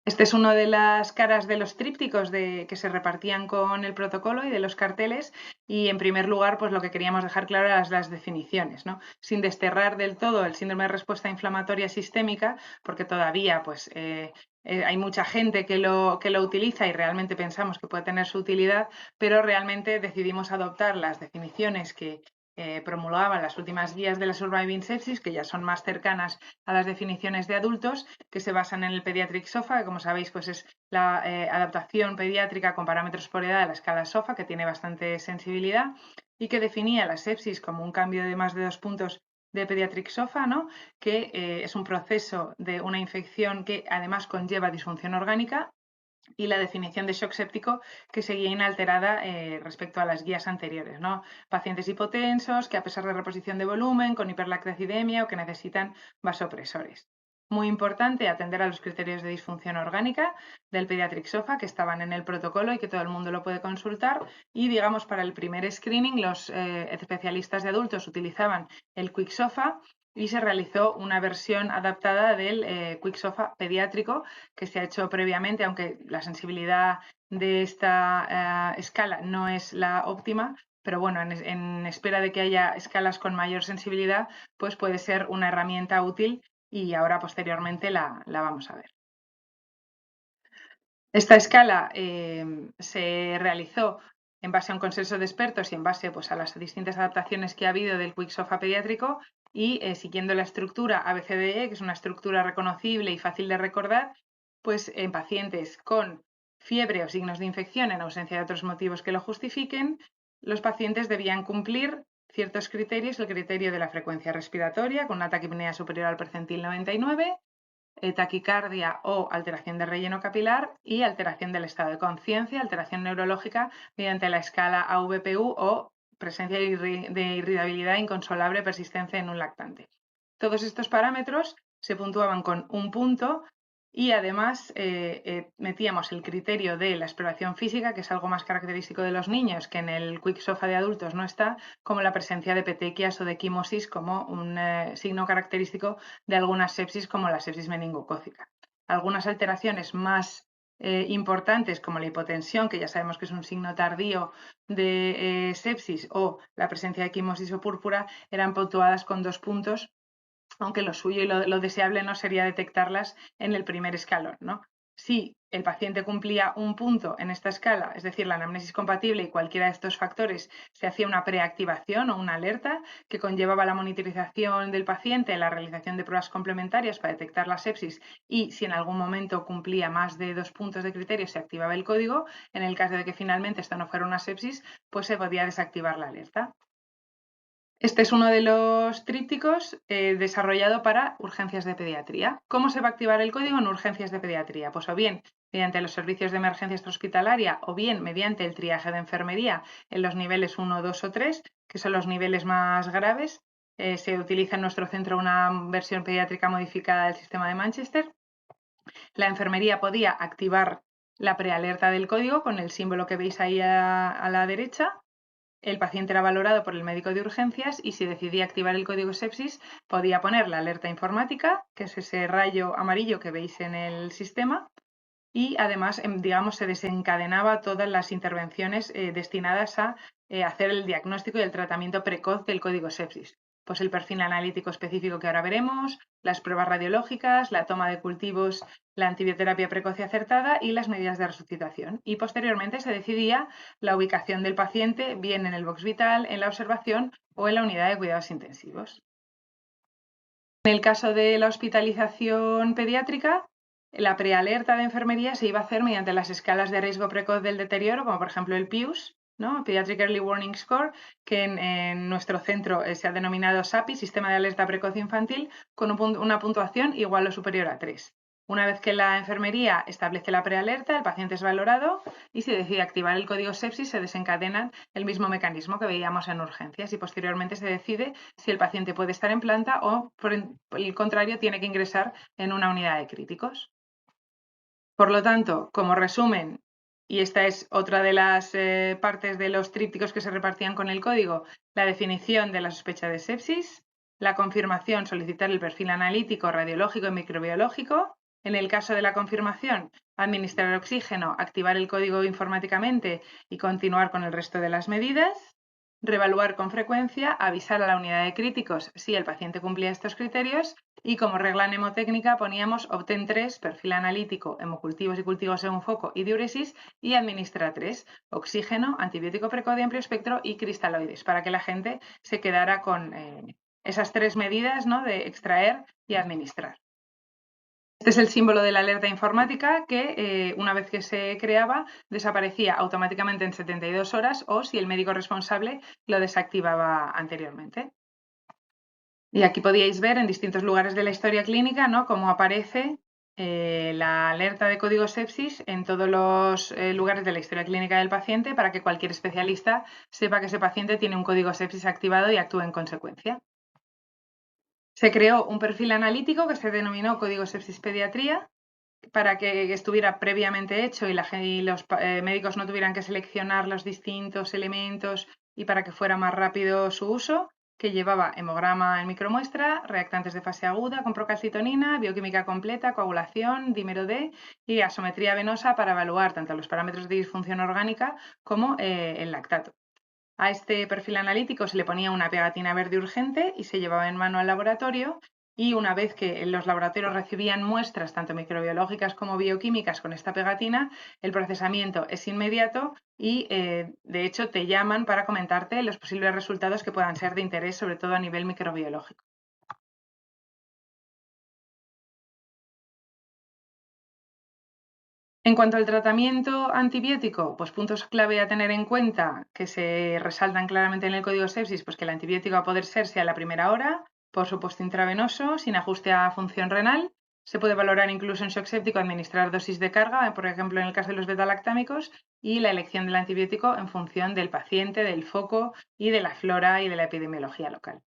Este es una de las caras de los trípticos que se repartían con el protocolo y de los carteles, y en primer lugar pues lo que queríamos dejar claro eran las definiciones, ¿no? Sin desterrar del todo el síndrome de respuesta inflamatoria sistémica, porque todavía pues hay mucha gente que lo utiliza y realmente pensamos que puede tener su utilidad, pero realmente decidimos adoptar las definiciones que promulgaban las últimas guías de la Surviving Sepsis, que ya son más cercanas a las definiciones de adultos, que se basan en el Pediatric SOFA, que como sabéis pues es la adaptación pediátrica con parámetros por edad de la escala SOFA, que tiene bastante sensibilidad y que definía la sepsis como un cambio de más de 2 puntos de Pediatric SOFA, ¿no? Que es un proceso de una infección que además conlleva disfunción orgánica, y la definición de shock séptico que seguía inalterada respecto a las guías anteriores, ¿no? Pacientes hipotensos que a pesar de reposición de volumen, con hiperlactacidemia o que necesitan vasopresores. Muy importante atender a los criterios de disfunción orgánica del Pediatric SOFA que estaban en el protocolo y que todo el mundo lo puede consultar. Y digamos, para el primer screening los especialistas de adultos utilizaban el Quick SOFA y se realizó una versión adaptada del Quick SOFA pediátrico que se ha hecho previamente, aunque la sensibilidad de esta escala no es la óptima, pero bueno, en espera de que haya escalas con mayor sensibilidad, pues puede ser una herramienta útil y ahora posteriormente la vamos a ver. Esta escala se realizó en base a un consenso de expertos y en base pues, a las distintas adaptaciones que ha habido del Quick SOFA pediátrico y siguiendo la estructura ABCDE, que es una estructura reconocible y fácil de recordar, pues en pacientes con fiebre o signos de infección en ausencia de otros motivos que lo justifiquen, los pacientes debían cumplir ciertos criterios, el criterio de la frecuencia respiratoria con una taquipnea superior al percentil 99, taquicardia o alteración de relleno capilar y alteración del estado de conciencia, alteración neurológica mediante la escala AVPU o presencia de irritabilidad inconsolable persistente en un lactante. Todos estos parámetros se puntuaban con un punto y además metíamos el criterio de la exploración física, que es algo más característico de los niños, que en el Quick SOFA de adultos no está, como la presencia de petequias o de quimosis como un signo característico de algunas sepsis, como la sepsis meningocócica. Algunas alteraciones más importantes, como la hipotensión, que ya sabemos que es un signo tardío de sepsis, o la presencia de quimosis o púrpura, eran puntuadas con 2 puntos, aunque lo suyo y lo deseable no sería detectarlas en el primer escalón, ¿no? Si el paciente cumplía un punto en esta escala, es decir, la anamnesis compatible y cualquiera de estos factores, se hacía una preactivación o una alerta que conllevaba la monitorización del paciente, la realización de pruebas complementarias para detectar la sepsis y si en algún momento cumplía más de 2 puntos de criterio se activaba el código. En el caso de que finalmente esto no fuera una sepsis, pues se podía desactivar la alerta. Este es uno de los trípticos desarrollado para urgencias de pediatría. ¿Cómo se va a activar el código en urgencias de pediatría? Pues o bien mediante los servicios de emergencia extrahospitalaria o bien mediante el triaje de enfermería en los niveles 1, 2 o 3, que son los niveles más graves. Se utiliza en nuestro centro una versión pediátrica modificada del sistema de Manchester. La enfermería podía activar la prealerta del código con el símbolo que veis ahí a la derecha. El paciente era valorado por el médico de urgencias y si decidía activar el código sepsis podía poner la alerta informática, que es ese rayo amarillo que veis en el sistema, y además, digamos, se desencadenaba todas las intervenciones destinadas a hacer el diagnóstico y el tratamiento precoz del código sepsis. Pues el perfil analítico específico que ahora veremos, las pruebas radiológicas, la toma de cultivos, la antibioterapia precoz y acertada y las medidas de resucitación. Y posteriormente se decidía la ubicación del paciente, bien en el box vital, en la observación o en la unidad de cuidados intensivos. En el caso de la hospitalización pediátrica, la prealerta de enfermería se iba a hacer mediante las escalas de riesgo precoz del deterioro, como por ejemplo el PIUS, ¿no? Pediatric Early Warning Score, que en nuestro centro se ha denominado SAPI, Sistema de Alerta Precoz Infantil, con una puntuación igual o superior a 3. Una vez que la enfermería establece la prealerta, el paciente es valorado y si decide activar el código sepsis se desencadena el mismo mecanismo que veíamos en urgencias y posteriormente se decide si el paciente puede estar en planta o, por el contrario, tiene que ingresar en una unidad de críticos. Por lo tanto, como resumen, y esta es otra de las partes de los trípticos que se repartían con el código, la definición de la sospecha de sepsis, la confirmación, solicitar el perfil analítico, radiológico y microbiológico. En el caso de la confirmación, administrar oxígeno, activar el código informáticamente y continuar con el resto de las medidas. Reevaluar con frecuencia, avisar a la unidad de críticos si el paciente cumplía estos criterios y como regla mnemotécnica poníamos obtén 3, perfil analítico, hemocultivos y cultivos según foco y diuresis y administra 3, oxígeno, antibiótico precoz de amplio espectro y cristaloides, para que la gente se quedara con esas 3 medidas, ¿no?, de extraer y administrar. Este es el símbolo de la alerta informática que, una vez que se creaba, desaparecía automáticamente en 72 horas o si el médico responsable lo desactivaba anteriormente. Y aquí podíais ver en distintos lugares de la historia clínica, ¿no?, cómo aparece la alerta de código sepsis en todos los lugares de la historia clínica del paciente para que cualquier especialista sepa que ese paciente tiene un código sepsis activado y actúe en consecuencia. Se creó un perfil analítico que se denominó Código Sepsis Pediatría para que estuviera previamente hecho y los médicos no tuvieran que seleccionar los distintos elementos y para que fuera más rápido su uso, que llevaba hemograma en micromuestra, reactantes de fase aguda con procalcitonina, bioquímica completa, coagulación, dímero D y gasometría venosa para evaluar tanto los parámetros de disfunción orgánica como el lactato. A este perfil analítico se le ponía una pegatina verde urgente y se llevaba en mano al laboratorio y una vez que los laboratorios recibían muestras tanto microbiológicas como bioquímicas con esta pegatina, el procesamiento es inmediato y de hecho te llaman para comentarte los posibles resultados que puedan ser de interés, sobre todo a nivel microbiológico. En cuanto al tratamiento antibiótico, pues puntos clave a tener en cuenta que se resaltan claramente en el código sepsis, pues que el antibiótico a poder ser sea a la primera hora, por supuesto intravenoso, sin ajuste a función renal. Se puede valorar incluso en shock séptico administrar dosis de carga, por ejemplo en el caso de los betalactámicos, y la elección del antibiótico en función del paciente, del foco y de la flora y de la epidemiología local.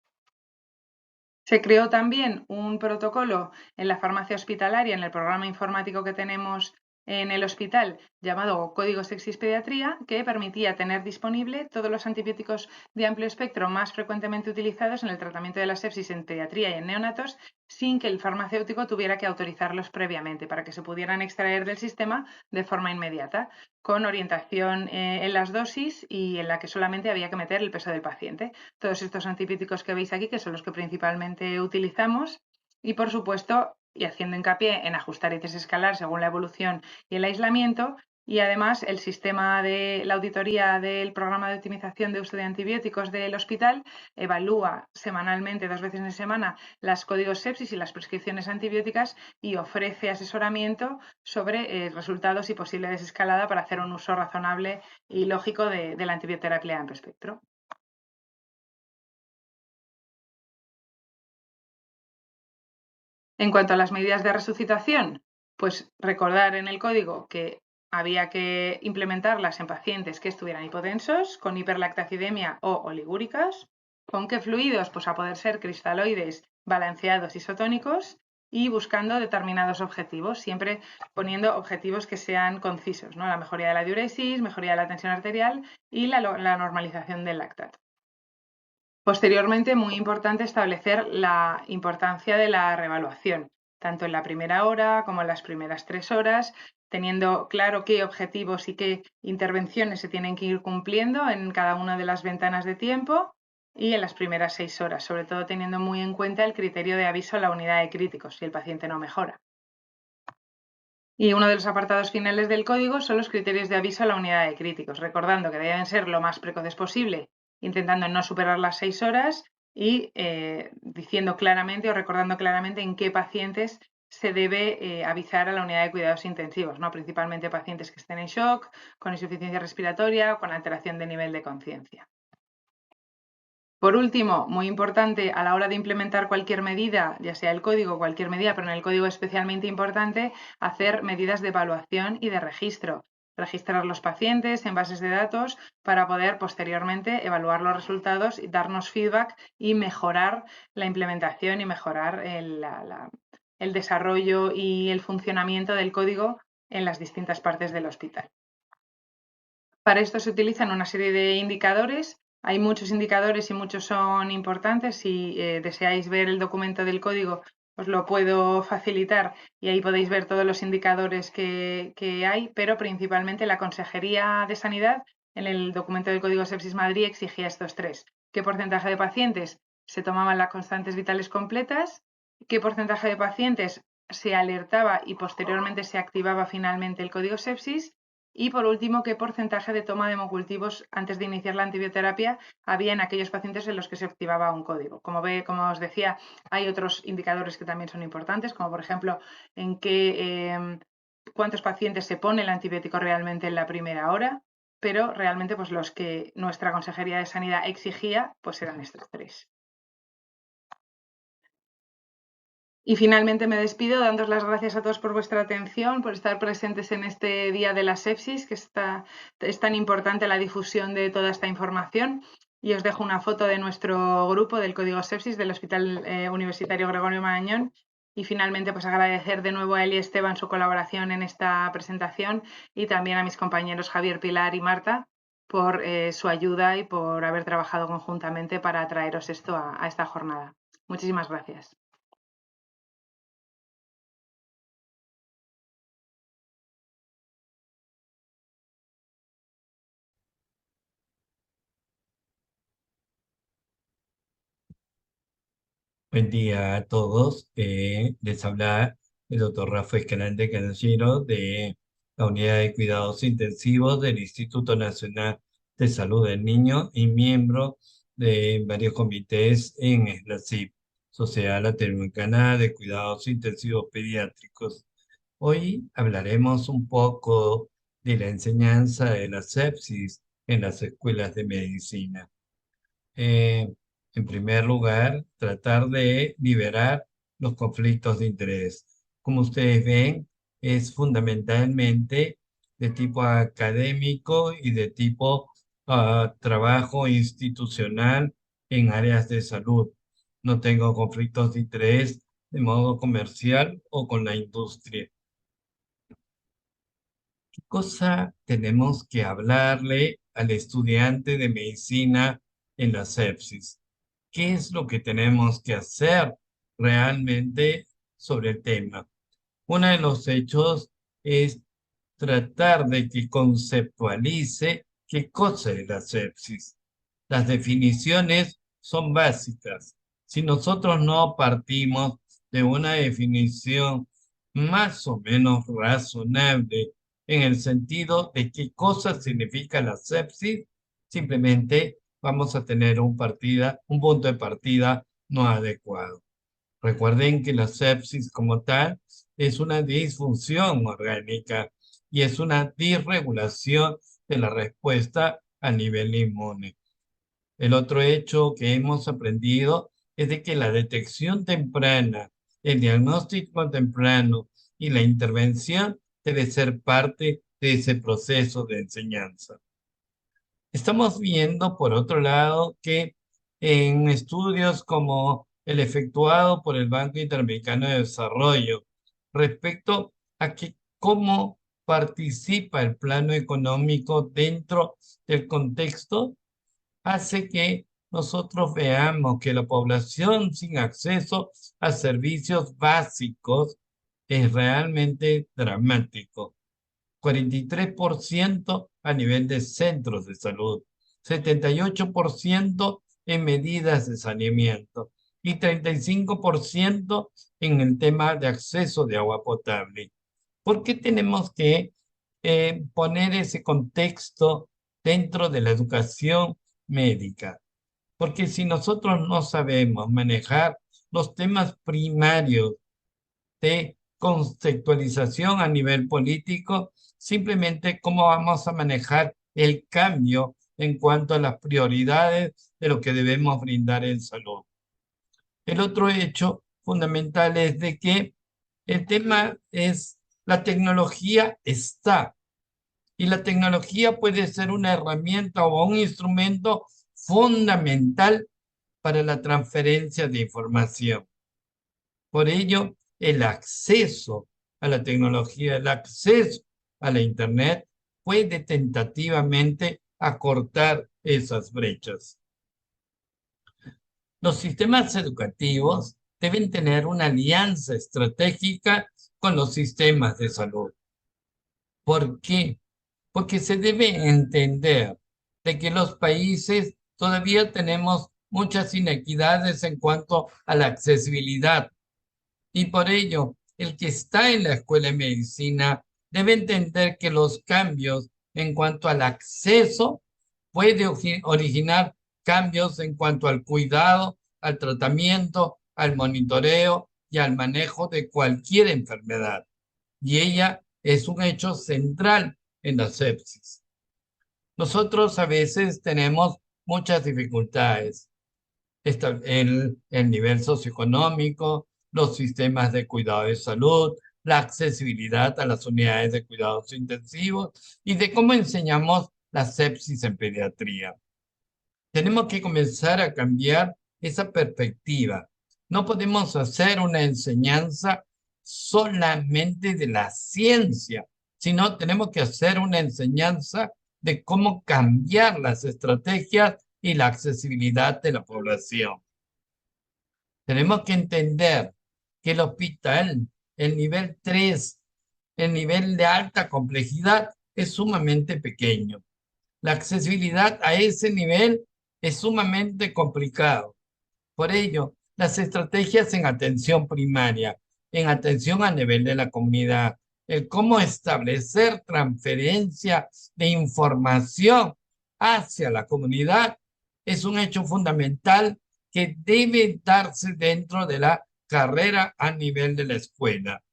Se creó también un protocolo en la farmacia hospitalaria, en el programa informático que tenemos en el hospital, llamado Código Sepsis Pediatría, que permitía tener disponible todos los antibióticos de amplio espectro más frecuentemente utilizados en el tratamiento de la sepsis en pediatría y en neonatos, sin que el farmacéutico tuviera que autorizarlos previamente, para que se pudieran extraer del sistema de forma inmediata, con orientación en las dosis y en la que solamente había que meter el peso del paciente. Todos estos antibióticos que veis aquí, que son los que principalmente utilizamos, y por supuesto, y haciendo hincapié en ajustar y desescalar según la evolución y el aislamiento, y además el sistema de la auditoría del programa de optimización de uso de antibióticos del hospital evalúa semanalmente, 2 veces en semana, los códigos sepsis y las prescripciones antibióticas y ofrece asesoramiento sobre resultados y posible desescalada para hacer un uso razonable y lógico de la antibioterapia en espectro. En cuanto a las medidas de resucitación, pues recordar en el código que había que implementarlas en pacientes que estuvieran hipotensos, con hiperlactacidemia o oligúricas. ¿Con qué fluidos? Pues a poder ser cristaloides balanceados isotónicos y buscando determinados objetivos, siempre poniendo objetivos que sean concisos, ¿no? La mejoría de la diuresis, mejoría de la tensión arterial y la normalización del lactato. Posteriormente, muy importante establecer la importancia de la reevaluación, tanto en la primera hora como en las primeras 3 horas, teniendo claro qué objetivos y qué intervenciones se tienen que ir cumpliendo en cada una de las ventanas de tiempo y en las primeras 6 horas, sobre todo teniendo muy en cuenta el criterio de aviso a la unidad de críticos si el paciente no mejora. Y uno de los apartados finales del código son los criterios de aviso a la unidad de críticos, recordando que deben ser lo más precoces posible, intentando no superar las 6 horas y diciendo claramente o recordando claramente en qué pacientes se debe avisar a la unidad de cuidados intensivos, ¿no? Principalmente pacientes que estén en shock, con insuficiencia respiratoria o con alteración de nivel de conciencia. Por último, muy importante a la hora de implementar cualquier medida, ya sea el código, cualquier medida, pero en el código especialmente importante, hacer medidas de evaluación y de registro. Registrar los pacientes en bases de datos para poder posteriormente evaluar los resultados y darnos feedback y mejorar la implementación y mejorar el desarrollo y el funcionamiento del código en las distintas partes del hospital. Para esto se utilizan una serie de indicadores. Hay muchos indicadores y muchos son importantes. Si deseáis ver el documento del código, os lo puedo facilitar y ahí podéis ver todos los indicadores que hay, pero principalmente la Consejería de Sanidad en el documento del Código Sepsis Madrid exigía estos tres. ¿Qué porcentaje de pacientes se tomaban las constantes vitales completas? ¿Qué porcentaje de pacientes se alertaba y posteriormente se activaba finalmente el código sepsis? Y por último, qué porcentaje de toma de hemocultivos antes de iniciar la antibioterapia había en aquellos pacientes en los que se activaba un código. Como os decía, hay otros indicadores que también son importantes, como por ejemplo en cuántos pacientes se pone el antibiótico realmente en la primera hora, pero realmente pues los que nuestra Consejería de Sanidad exigía pues eran estos tres. Y finalmente me despido dándos las gracias a todos por vuestra atención, por estar presentes en este Día de la Sepsis, que es tan importante la difusión de toda esta información. Y os dejo una foto de nuestro grupo del Código Sepsis del Hospital Universitario Gregorio Marañón. Y finalmente, pues agradecer de nuevo a Eli y Esteban su colaboración en esta presentación y también a mis compañeros Javier, Pilar y Marta por su ayuda y por haber trabajado conjuntamente para traeros esto a esta jornada. Muchísimas gracias. Buen día a todos. Les habla el doctor Rafael Escalante Canallero de la Unidad de Cuidados Intensivos del Instituto Nacional de Salud del Niño y miembro de varios comités en SLACIP, Sociedad Latinoamericana de Cuidados Intensivos Pediátricos. Hoy hablaremos un poco de la enseñanza de la sepsis en las escuelas de medicina. En primer lugar, tratar de liberar los conflictos de interés. Como ustedes ven, es fundamentalmente de tipo académico y de tipo trabajo institucional en áreas de salud. No tengo conflictos de interés de modo comercial o con la industria. ¿Qué cosa tenemos que hablarle al estudiante de medicina en la sepsis? ¿Qué es lo que tenemos que hacer realmente sobre el tema? Uno de los hechos es tratar de que conceptualice qué cosa es la sepsis. Las definiciones son básicas. Si nosotros no partimos de una definición más o menos razonable en el sentido de qué cosa significa la sepsis, simplemente vamos a tener un punto de partida no adecuado. Recuerden que la sepsis como tal es una disfunción orgánica y es una disregulación de la respuesta a nivel inmune. El otro hecho que hemos aprendido es de que la detección temprana, el diagnóstico temprano y la intervención debe ser parte de ese proceso de enseñanza. Estamos viendo, por otro lado, que en estudios como el efectuado por el Banco Interamericano de Desarrollo respecto a cómo participa el plano económico dentro del contexto, hace que nosotros veamos que la población sin acceso a servicios básicos es realmente dramático. 43% a nivel de centros de salud, 78% en medidas de saneamiento y 35% en el tema de acceso de agua potable. ¿Por qué tenemos que poner ese contexto dentro de la educación médica? Porque si nosotros no sabemos manejar los temas primarios de conceptualización a nivel político, simplemente cómo vamos a manejar el cambio en cuanto a las prioridades de lo que debemos brindar en salud. El otro hecho fundamental es de que el tema es la tecnología está, y la tecnología puede ser una herramienta o un instrumento fundamental para la transferencia de información. Por ello, el acceso a la tecnología, el acceso a la Internet puede tentativamente acortar esas brechas. Los sistemas educativos deben tener una alianza estratégica con los sistemas de salud. ¿Por qué? Porque se debe entender de que los países todavía tenemos muchas inequidades en cuanto a la accesibilidad. Y por ello, el que está en la escuela de medicina debe entender que los cambios en cuanto al acceso puede originar cambios en cuanto al cuidado, al tratamiento, al monitoreo y al manejo de cualquier enfermedad. Y ella es un hecho central en la sepsis. Nosotros a veces tenemos muchas dificultades. El nivel socioeconómico, los sistemas de cuidado de salud, la accesibilidad a las unidades de cuidados intensivos y de cómo enseñamos la sepsis en pediatría. Tenemos que comenzar a cambiar esa perspectiva. No podemos hacer una enseñanza solamente de la ciencia, sino tenemos que hacer una enseñanza de cómo cambiar las estrategias y la accesibilidad de la población. Tenemos que entender que el hospital, el nivel 3, el nivel de alta complejidad, es sumamente pequeño. La accesibilidad a ese nivel es sumamente complicado. Por ello, las estrategias en atención primaria, en atención a nivel de la comunidad, el cómo establecer transferencia de información hacia la comunidad es un hecho fundamental que debe darse dentro de la carrera a nivel de la escuela.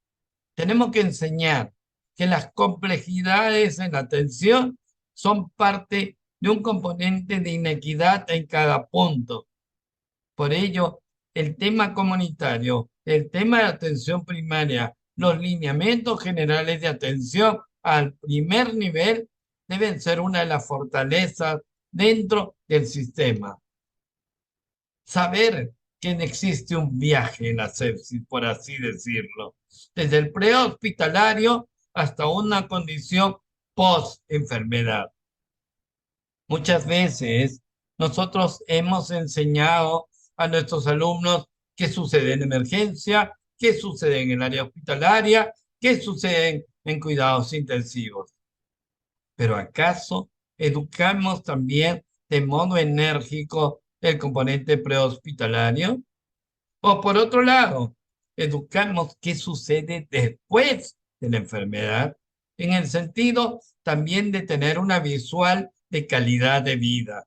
Tenemos que enseñar que las complejidades en la atención son parte de un componente de inequidad en cada punto. Por ello, el tema comunitario, el tema de atención primaria, los lineamientos generales de atención al primer nivel deben ser una de las fortalezas dentro del sistema. Saber que no existe un viaje en la sepsis, por así decirlo, desde el prehospitalario hasta una condición post-enfermedad. Muchas veces nosotros hemos enseñado a nuestros alumnos qué sucede en emergencia, qué sucede en el área hospitalaria, qué sucede en cuidados intensivos. Pero ¿acaso educamos también de modo enérgico el componente prehospitalario? O por otro lado, educamos qué sucede después de la enfermedad, en el sentido también de tener una visual de calidad de vida.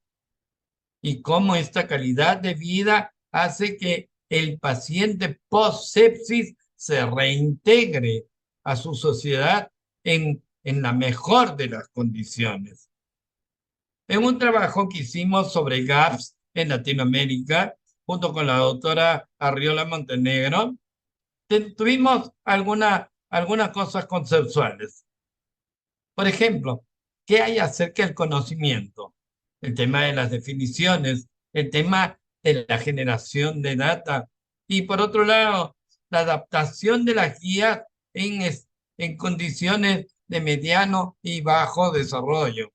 Y cómo esta calidad de vida hace que el paciente post-sepsis se reintegre a su sociedad en la mejor de las condiciones. En un trabajo que hicimos sobre GAPS en Latinoamérica, junto con la doctora Arriola Montenegro, tuvimos algunas cosas conceptuales. Por ejemplo, ¿qué hay acerca del conocimiento? El tema de las definiciones, el tema de la generación de data y por otro lado, la adaptación de las guías en condiciones de mediano y bajo desarrollo.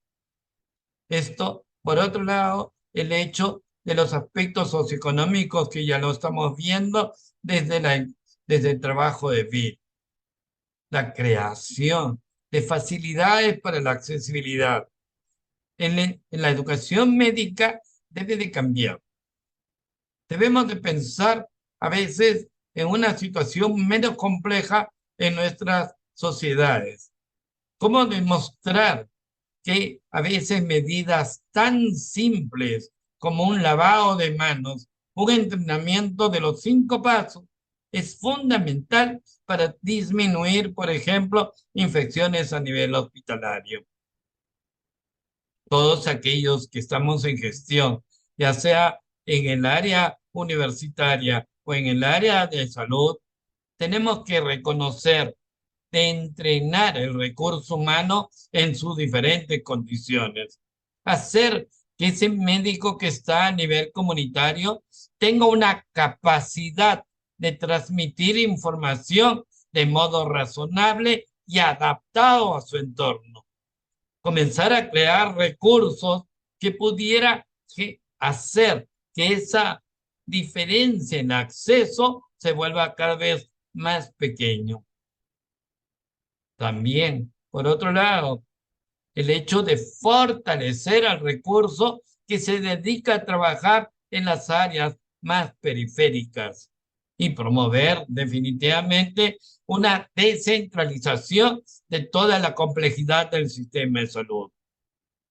Esto, por otro lado, el hecho de los aspectos socioeconómicos que ya lo estamos viendo desde el trabajo de BID. La creación de facilidades para la accesibilidad. En la educación médica debe de cambiar. Debemos de pensar a veces en una situación menos compleja en nuestras sociedades. ¿Cómo demostrar que a veces medidas tan simples como un lavado de manos, un entrenamiento de los 5 pasos, es fundamental para disminuir, por ejemplo, infecciones a nivel hospitalario? Todos aquellos que estamos en gestión ya sea en el área universitaria o en el área de salud, tenemos que reconocer, de entrenar el recurso humano en sus diferentes condiciones. Hacer que ese médico que está a nivel comunitario tenga una capacidad de transmitir información de modo razonable y adaptado a su entorno. Comenzar a crear recursos que pudiera hacer que esa diferencia en acceso se vuelva cada vez más pequeño. También, por otro lado, el hecho de fortalecer al recurso que se dedica a trabajar en las áreas más periféricas y promover definitivamente una descentralización de toda la complejidad del sistema de salud.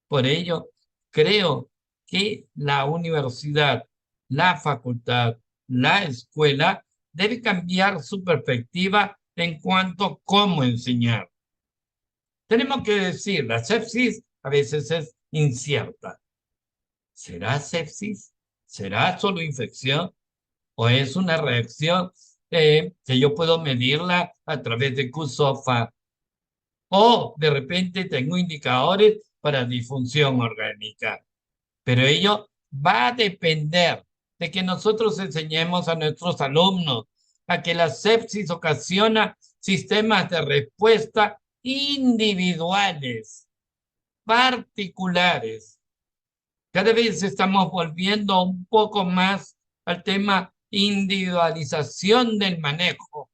Por ello, creo que la universidad, la facultad, la escuela debe cambiar su perspectiva en cuanto a cómo enseñar. Tenemos que decir, la sepsis a veces es incierta. ¿Será sepsis? ¿Será solo infección? ¿O es una reacción que yo puedo medirla a través de QSOFA? O de repente tengo indicadores para disfunción orgánica. Pero ello va a depender de que nosotros enseñemos a nuestros alumnos a que la sepsis ocasiona sistemas de respuesta individuales, particulares. Cada vez estamos volviendo un poco más al tema individualización del manejo,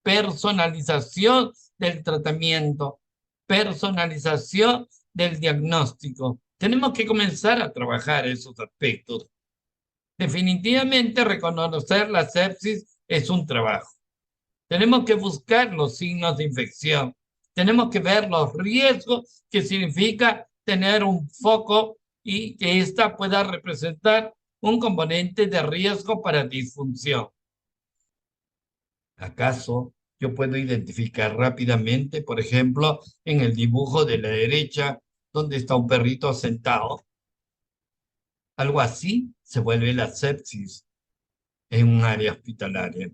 personalización del tratamiento, personalización del diagnóstico. Tenemos que comenzar a trabajar esos aspectos. Definitivamente reconocer la sepsis es un trabajo. Tenemos que buscar los signos de infección. Tenemos que ver los riesgos que significa tener un foco y que ésta pueda representar un componente de riesgo para disfunción. ¿Acaso yo puedo identificar rápidamente, por ejemplo, en el dibujo de la derecha, donde está un perrito sentado? Algo así se vuelve la sepsis en un área hospitalaria.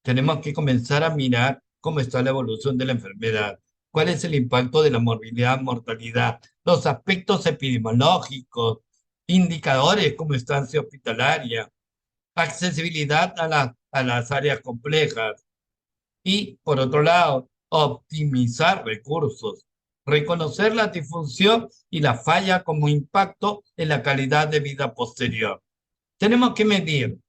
Tenemos que comenzar a mirar cómo está la evolución de la enfermedad, cuál es el impacto de la morbilidad, mortalidad, los aspectos epidemiológicos, indicadores como estancia hospitalaria, accesibilidad a las áreas complejas y, por otro lado, optimizar recursos, reconocer la disfunción y la falla como impacto en la calidad de vida posterior. Tenemos que medir,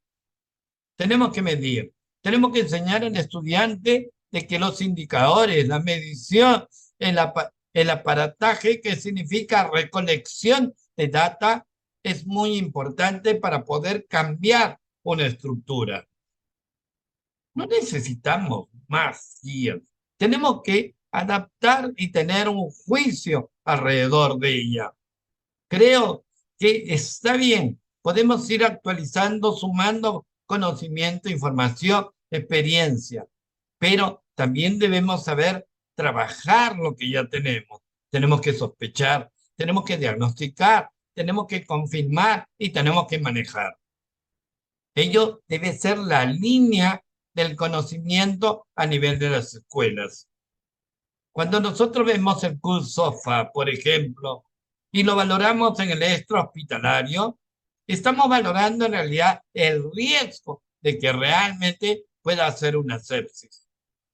tenemos que enseñar al estudiante de que los indicadores, la medición, el aparataje, que significa recolección de data, es muy importante para poder cambiar una estructura. No necesitamos más guías. Tenemos que adaptar y tener un juicio alrededor de ella. Creo que está bien. Podemos ir actualizando, sumando conocimiento, información, experiencia. Pero también debemos saber trabajar lo que ya tenemos. Tenemos que sospechar, tenemos que diagnosticar, tenemos que confirmar y tenemos que manejar. Ello debe ser la línea del conocimiento a nivel de las escuelas. Cuando nosotros vemos el QSOFA, por ejemplo, y lo valoramos en el extrahospitalario, estamos valorando en realidad el riesgo de que realmente pueda hacer una sepsis.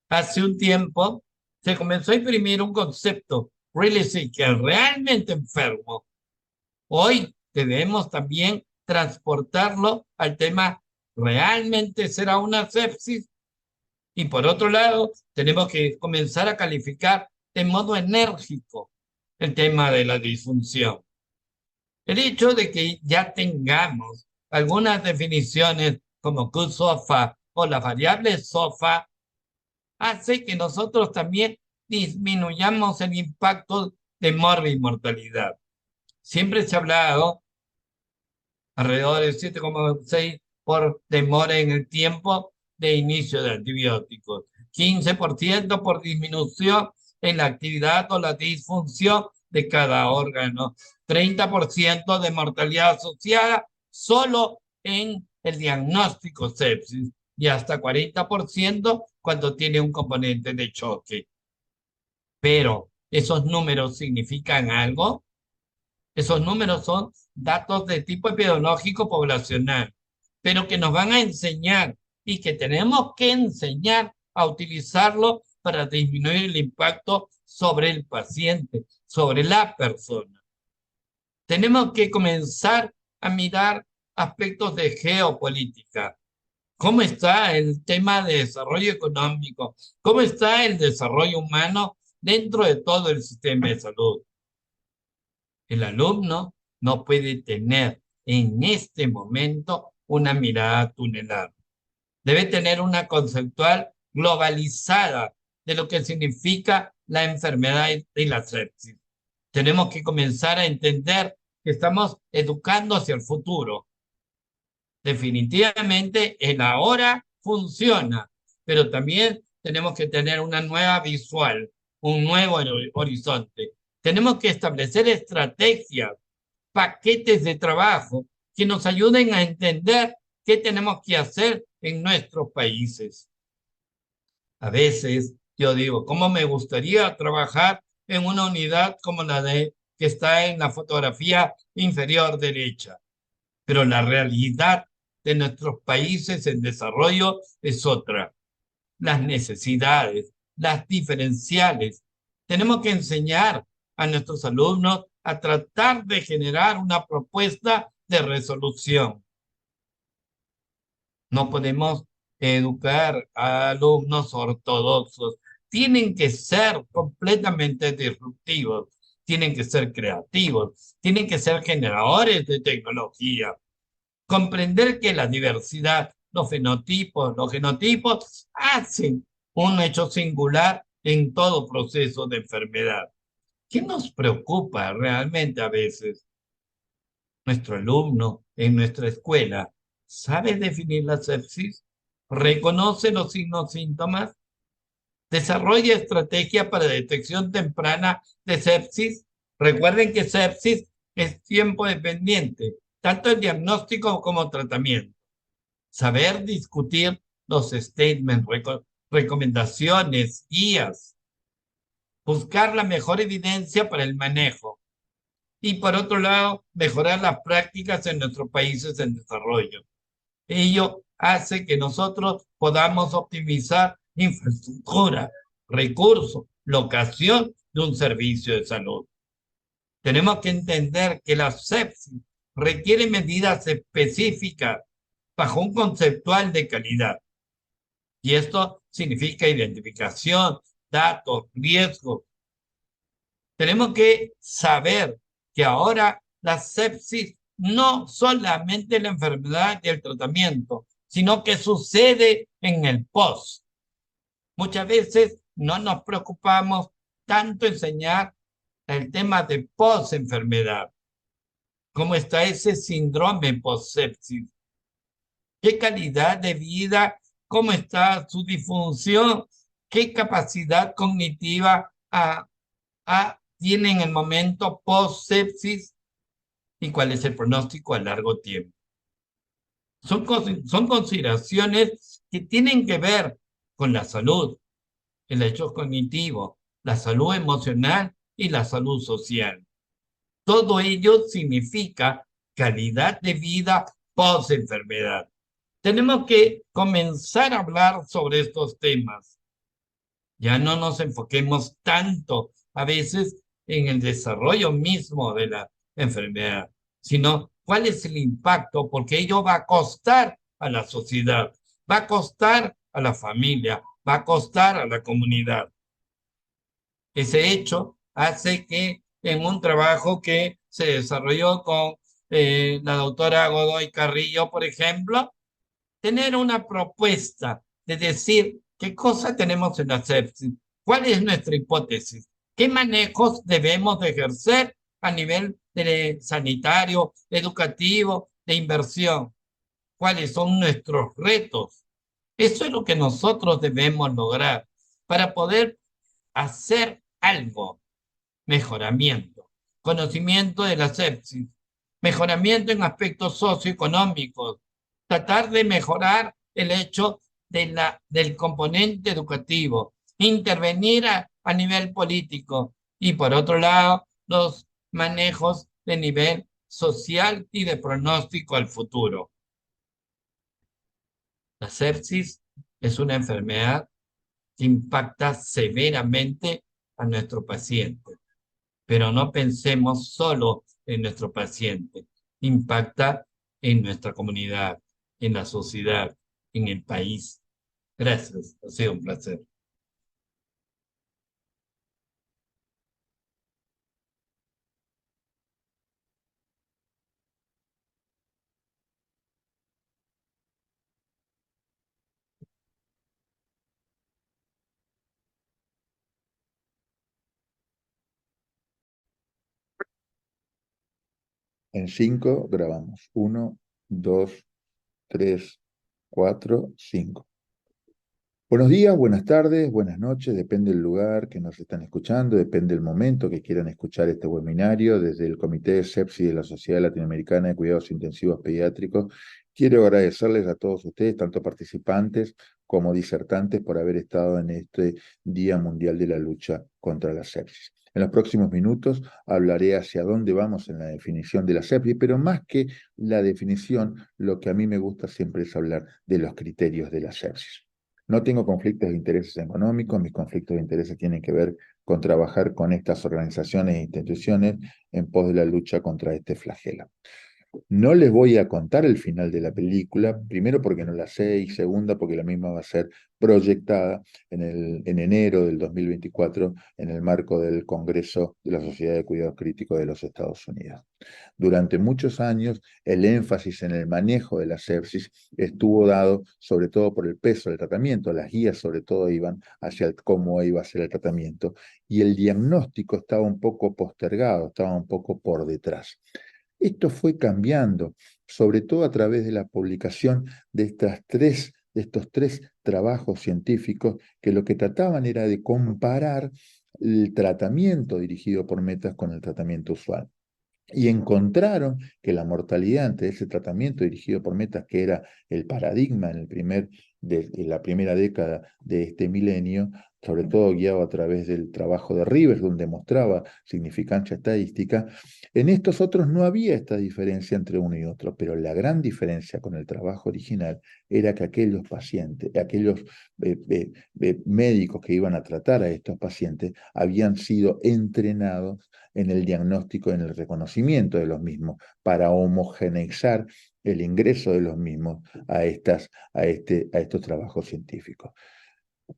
Hace un tiempo se comenzó a imprimir un concepto, really sick, el realmente enfermo. Hoy debemos también transportarlo al tema, ¿realmente será una sepsis? Y por otro lado, tenemos que comenzar a calificar de modo enérgico el tema de la disfunción. El hecho de que ya tengamos algunas definiciones como QSOFA o la variable SOFA hace que nosotros también disminuyamos el impacto de mortalidad. Siempre se ha hablado alrededor de 7,6 por demora en el tiempo de inicio de antibióticos, 15% por disminución en la actividad o la disfunción de cada órgano, 30% de mortalidad asociada solo en el diagnóstico sepsis y hasta 40% cuando tiene un componente de choque. Pero, ¿esos números significan algo? Esos números son datos de tipo epidemiológico poblacional, pero que nos van a enseñar y que tenemos que enseñar a utilizarlo para disminuir el impacto sobre el paciente, sobre la persona. Tenemos que comenzar a mirar aspectos de geopolítica. ¿Cómo está el tema de desarrollo económico? ¿Cómo está el desarrollo humano dentro de todo el sistema de salud? El alumno no puede tener en este momento una mirada tunelada. Debe tener una conceptual globalizada de lo que significa la enfermedad y la sepsis. Tenemos que comenzar a entender que estamos educando hacia el futuro. Definitivamente el ahora funciona, pero también tenemos que tener una nueva visual, un nuevo horizonte. Tenemos que establecer estrategias, paquetes de trabajo que nos ayuden a entender qué tenemos que hacer en nuestros países. A veces yo digo, ¿cómo me gustaría trabajar en una unidad como la de que está en la fotografía inferior derecha? Pero la realidad de nuestros países en desarrollo es otra. Las necesidades, las diferenciales. Tenemos que enseñar a nuestros alumnos a tratar de generar una propuesta de resolución. No podemos educar a alumnos ortodoxos. Tienen que ser completamente disruptivos, tienen que ser creativos, tienen que ser generadores de tecnología. Comprender que la diversidad, los fenotipos, los genotipos hacen un hecho singular en todo proceso de enfermedad. ¿Qué nos preocupa realmente a veces? Nuestro alumno en nuestra escuela sabe definir la sepsis, reconoce los signos, síntomas, desarrolla estrategia para detección temprana de sepsis. Recuerden que sepsis es tiempo dependiente, tanto el diagnóstico como tratamiento. Saber discutir los statements, recomendaciones, guías, buscar la mejor evidencia para el manejo. Y por otro lado, mejorar las prácticas en nuestros países en desarrollo. Ello hace que nosotros podamos optimizar infraestructura, recursos, locación de un servicio de salud. Tenemos que entender que la sepsis requiere medidas específicas bajo un conceptual de calidad. Y esto significa identificación, datos, riesgos. Tenemos que saber que ahora la sepsis no solamente la enfermedad y el tratamiento, sino que sucede en el post. Muchas veces no nos preocupamos tanto en enseñar el tema de post-enfermedad. ¿Cómo está ese síndrome post-sepsis? ¿Qué calidad de vida? ¿Cómo está su disfunción? ¿Qué capacidad cognitiva tiene en el momento post-sepsis? ¿Y cuál es el pronóstico a largo tiempo? Son consideraciones que tienen que ver con la salud, el hecho cognitivo, la salud emocional y la salud social. Todo ello significa calidad de vida post-enfermedad. Tenemos que comenzar a hablar sobre estos temas. Ya no nos enfoquemos tanto a veces en el desarrollo mismo de la enfermedad, sino cuál es el impacto, porque ello va a costar a la sociedad, va a costar a la familia, va a costar a la comunidad. Ese hecho hace que en un trabajo que se desarrolló con la doctora Godoy Carrillo, por ejemplo, tener una propuesta de decir qué cosa tenemos en la sepsis, cuál es nuestra hipótesis, qué manejos debemos de ejercer a nivel de sanitario, educativo, de inversión, cuáles son nuestros retos. Eso es lo que nosotros debemos lograr para poder hacer algo. Mejoramiento, conocimiento de la sepsis, mejoramiento en aspectos socioeconómicos, tratar de mejorar el hecho del componente educativo, intervenir a nivel político y por otro lado los manejos de nivel social y de pronóstico al futuro. La sepsis es una enfermedad que impacta severamente a nuestro paciente, pero no pensemos solo en nuestro paciente, impacta en nuestra comunidad, en la sociedad, en el país. Gracias, ha sido un placer. En 5 grabamos. 1, 2, 3, 4, 5. Buenos días, buenas tardes, buenas noches, depende del lugar que nos están escuchando, depende del momento que quieran escuchar este webinario. Desde el Comité de Sepsis de la Sociedad Latinoamericana de Cuidados Intensivos Pediátricos, quiero agradecerles a todos ustedes, tanto participantes como disertantes, por haber estado en este Día Mundial de la Lucha contra la Sepsis. En los próximos minutos hablaré hacia dónde vamos en la definición de la sepsis, pero más que la definición, lo que a mí me gusta siempre es hablar de los criterios de la sepsis. No tengo conflictos de intereses económicos, mis conflictos de intereses tienen que ver con trabajar con estas organizaciones e instituciones en pos de la lucha contra este flagelo. No les voy a contar el final de la película, primero porque no la sé y segunda porque la misma va a ser proyectada en enero del 2024 en el marco del Congreso de la Sociedad de Cuidados Críticos de los Estados Unidos. Durante muchos años, el énfasis en el manejo de la sepsis estuvo dado sobre todo por el peso del tratamiento. Las guías sobre todo iban hacia cómo iba a ser el tratamiento y el diagnóstico estaba un poco postergado, estaba un poco por detrás. Esto fue cambiando, sobre todo a través de la publicación de estos tres trabajos científicos que lo que trataban era de comparar el tratamiento dirigido por metas con el tratamiento usual. Y encontraron que la mortalidad ante ese tratamiento dirigido por metas, que era el paradigma en la primera década de este milenio, sobre todo guiado a través del trabajo de Rivers, donde mostraba significancia estadística, en estos otros no había esta diferencia entre uno y otro, pero la gran diferencia con el trabajo original era que aquellos pacientes, aquellos médicos que iban a tratar a estos pacientes, habían sido entrenados en el diagnóstico, en el reconocimiento de los mismos, para homogeneizar el ingreso de los mismos a estos trabajos científicos.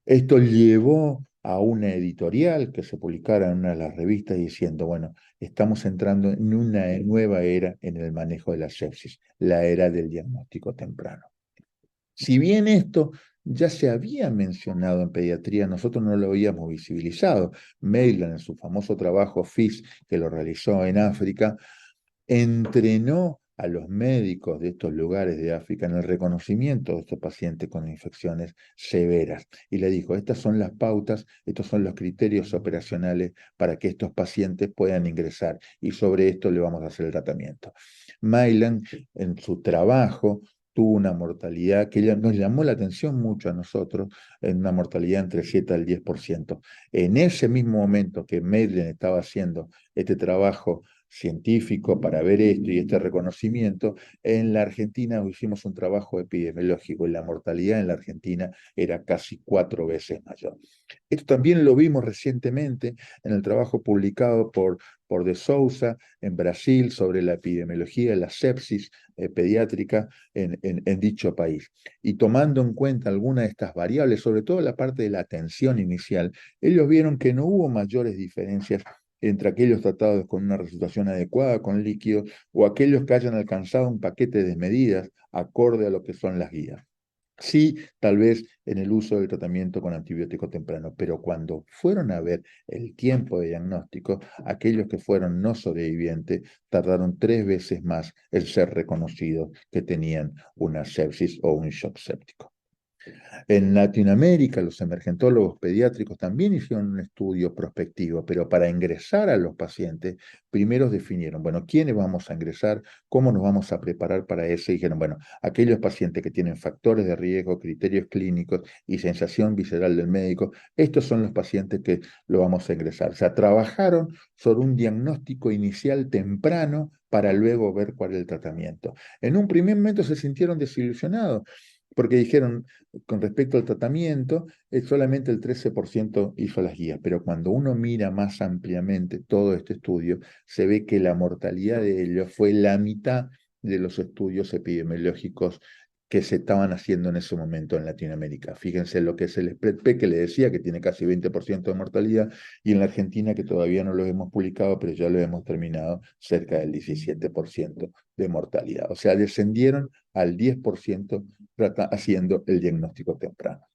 Esto llevó a una editorial que se publicara en una de las revistas diciendo, bueno, estamos entrando en una nueva era en el manejo de la sepsis, la era del diagnóstico temprano. Si bien esto ya se había mencionado en pediatría, nosotros no lo habíamos visibilizado. Maitland, en su famoso trabajo FIS, que lo realizó en África, entrenó a los médicos de estos lugares de África en el reconocimiento de estos pacientes con infecciones severas. Y le dijo, estas son las pautas, estos son los criterios operacionales para que estos pacientes puedan ingresar. Y sobre esto le vamos a hacer el tratamiento. Maitland, en su trabajo, tuvo una mortalidad que nos llamó la atención mucho a nosotros, en una mortalidad entre 7 al 10%. En ese mismo momento que Maitland estaba haciendo este trabajo científico para ver esto y este reconocimiento, en la Argentina hicimos un trabajo epidemiológico y la mortalidad en la Argentina era casi 4 veces mayor. Esto también lo vimos recientemente en el trabajo publicado por De Souza en Brasil sobre la epidemiología de la sepsis pediátrica en dicho país. Y tomando en cuenta algunas de estas variables, sobre todo la parte de la atención inicial, ellos vieron que no hubo mayores diferencias entre aquellos tratados con una resucitación adecuada con líquidos o aquellos que hayan alcanzado un paquete de medidas acorde a lo que son las guías. Sí, tal vez en el uso del tratamiento con antibiótico temprano, pero cuando fueron a ver el tiempo de diagnóstico, aquellos que fueron no sobrevivientes tardaron 3 veces más en ser reconocidos que tenían una sepsis o un shock séptico. En Latinoamérica, los emergentólogos pediátricos también hicieron un estudio prospectivo, pero para ingresar a los pacientes, primero definieron, bueno, ¿quiénes vamos a ingresar? ¿Cómo nos vamos a preparar para eso? Y dijeron, bueno, aquellos pacientes que tienen factores de riesgo, criterios clínicos y sensación visceral del médico, estos son los pacientes que lo vamos a ingresar. O sea, trabajaron sobre un diagnóstico inicial temprano para luego ver cuál es el tratamiento. En un primer momento se sintieron desilusionados porque dijeron, con respecto al tratamiento, solamente el 13% hizo las guías, pero cuando uno mira más ampliamente todo este estudio, se ve que la mortalidad de ellos fue la mitad de los estudios epidemiológicos que se estaban haciendo en ese momento en Latinoamérica. Fíjense lo que es el SPRED-P, que le decía que tiene casi 20% de mortalidad, y en la Argentina, que todavía no lo hemos publicado, pero ya lo hemos terminado, cerca del 17% de mortalidad. O sea, descendieron al 10% haciendo el diagnóstico temprano.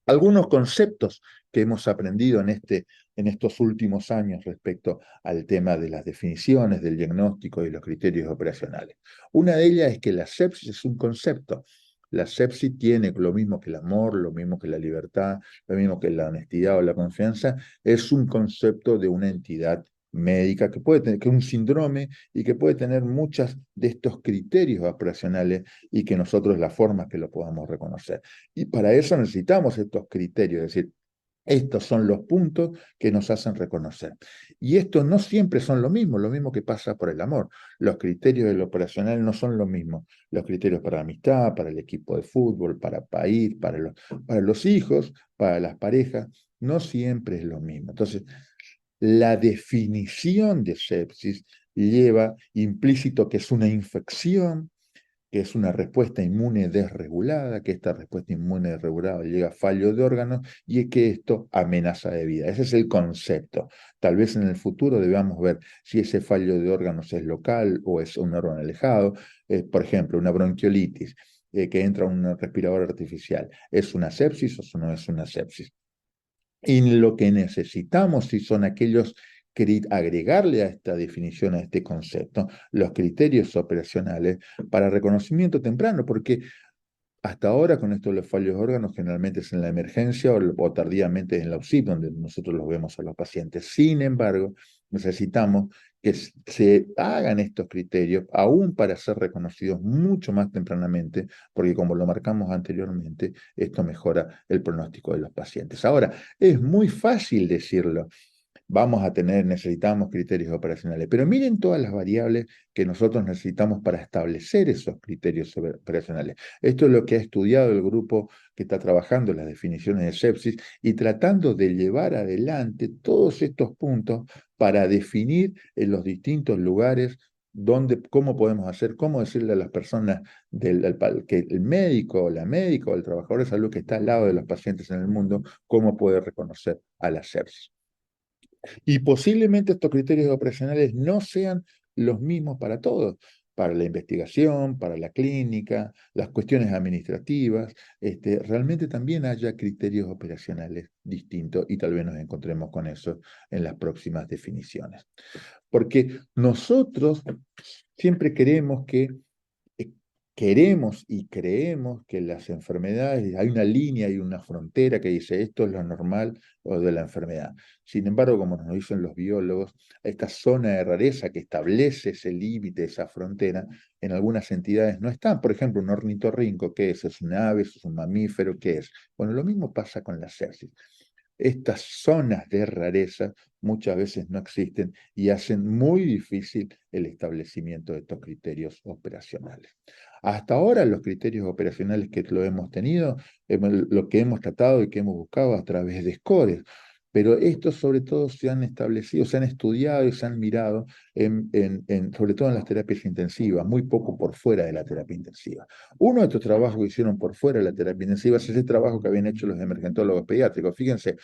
Algunos conceptos que hemos aprendido en estos últimos años respecto al tema de las definiciones, del diagnóstico y los criterios operacionales. Una de ellas es que la sepsis es un concepto. La sepsis tiene lo mismo que el amor, lo mismo que la libertad, lo mismo que la honestidad o la confianza, es un concepto de una entidad médica que puede tener que un síndrome y que puede tener muchos de estos criterios operacionales y que nosotros la forma que lo podamos reconocer. Y para eso necesitamos estos criterios, es decir, estos son los puntos que nos hacen reconocer. Y estos no siempre son lo mismo que pasa por el amor. Los criterios del operacional no son lo mismo. Los criterios para la amistad, para el equipo de fútbol, para país, para los hijos, para las parejas, no siempre es lo mismo. Entonces, la definición de sepsis lleva implícito que es una infección, que es una respuesta inmune desregulada, que esta respuesta inmune desregulada llega a fallo de órganos y que esto amenaza de vida. Ese es el concepto. Tal vez en el futuro debamos ver si ese fallo de órganos es local o es un órgano alejado. Por ejemplo, una bronquiolitis que entra un respirador artificial. ¿Es una sepsis o no es una sepsis? Y lo que necesitamos si son aquellos agregarle a esta definición, a este concepto, los criterios operacionales para reconocimiento temprano, porque hasta ahora con esto de los fallos de órganos generalmente es en la emergencia o tardíamente en la UCI, donde nosotros los vemos a los pacientes. Sin embargo, necesitamos que se hagan estos criterios aún para ser reconocidos mucho más tempranamente, porque como lo marcamos anteriormente, esto mejora el pronóstico de los pacientes. Ahora, es muy fácil decirlo, necesitamos criterios operacionales, pero miren todas las variables que nosotros necesitamos para establecer esos criterios operacionales. Esto es lo que ha estudiado el grupo que está trabajando en las definiciones de sepsis y tratando de llevar adelante todos estos puntos para definir en los distintos lugares cómo podemos hacer, cómo decirle a las personas que el médico o la médica o el trabajador de salud que está al lado de los pacientes en el mundo, cómo puede reconocer a la sepsis. Y posiblemente estos criterios operacionales no sean los mismos para todos, para la investigación, para la clínica, las cuestiones administrativas, realmente también haya criterios operacionales distintos y tal vez nos encontremos con eso en las próximas definiciones. Porque nosotros siempre queremos y creemos que las enfermedades, hay una línea, hay una frontera que dice esto es lo normal o de la enfermedad. Sin embargo, como nos dicen los biólogos, esta zona de rareza que establece ese límite, esa frontera, en algunas entidades no están. Por ejemplo, un ornitorrinco, ¿qué es? ¿Es un ave? ¿Es un mamífero? ¿Qué es? Bueno, lo mismo pasa con la sepsis. Estas zonas de rareza muchas veces no existen y hacen muy difícil el establecimiento de estos criterios operacionales. Hasta ahora los criterios operacionales que lo hemos tenido, lo que hemos tratado y que hemos buscado a través de scores, pero estos sobre todo se han establecido, se han estudiado y se han mirado sobre todo en las terapias intensivas, muy poco por fuera de la terapia intensiva. Uno de estos trabajos que hicieron por fuera de la terapia intensiva es ese trabajo que habían hecho los emergentólogos pediátricos. Fíjense,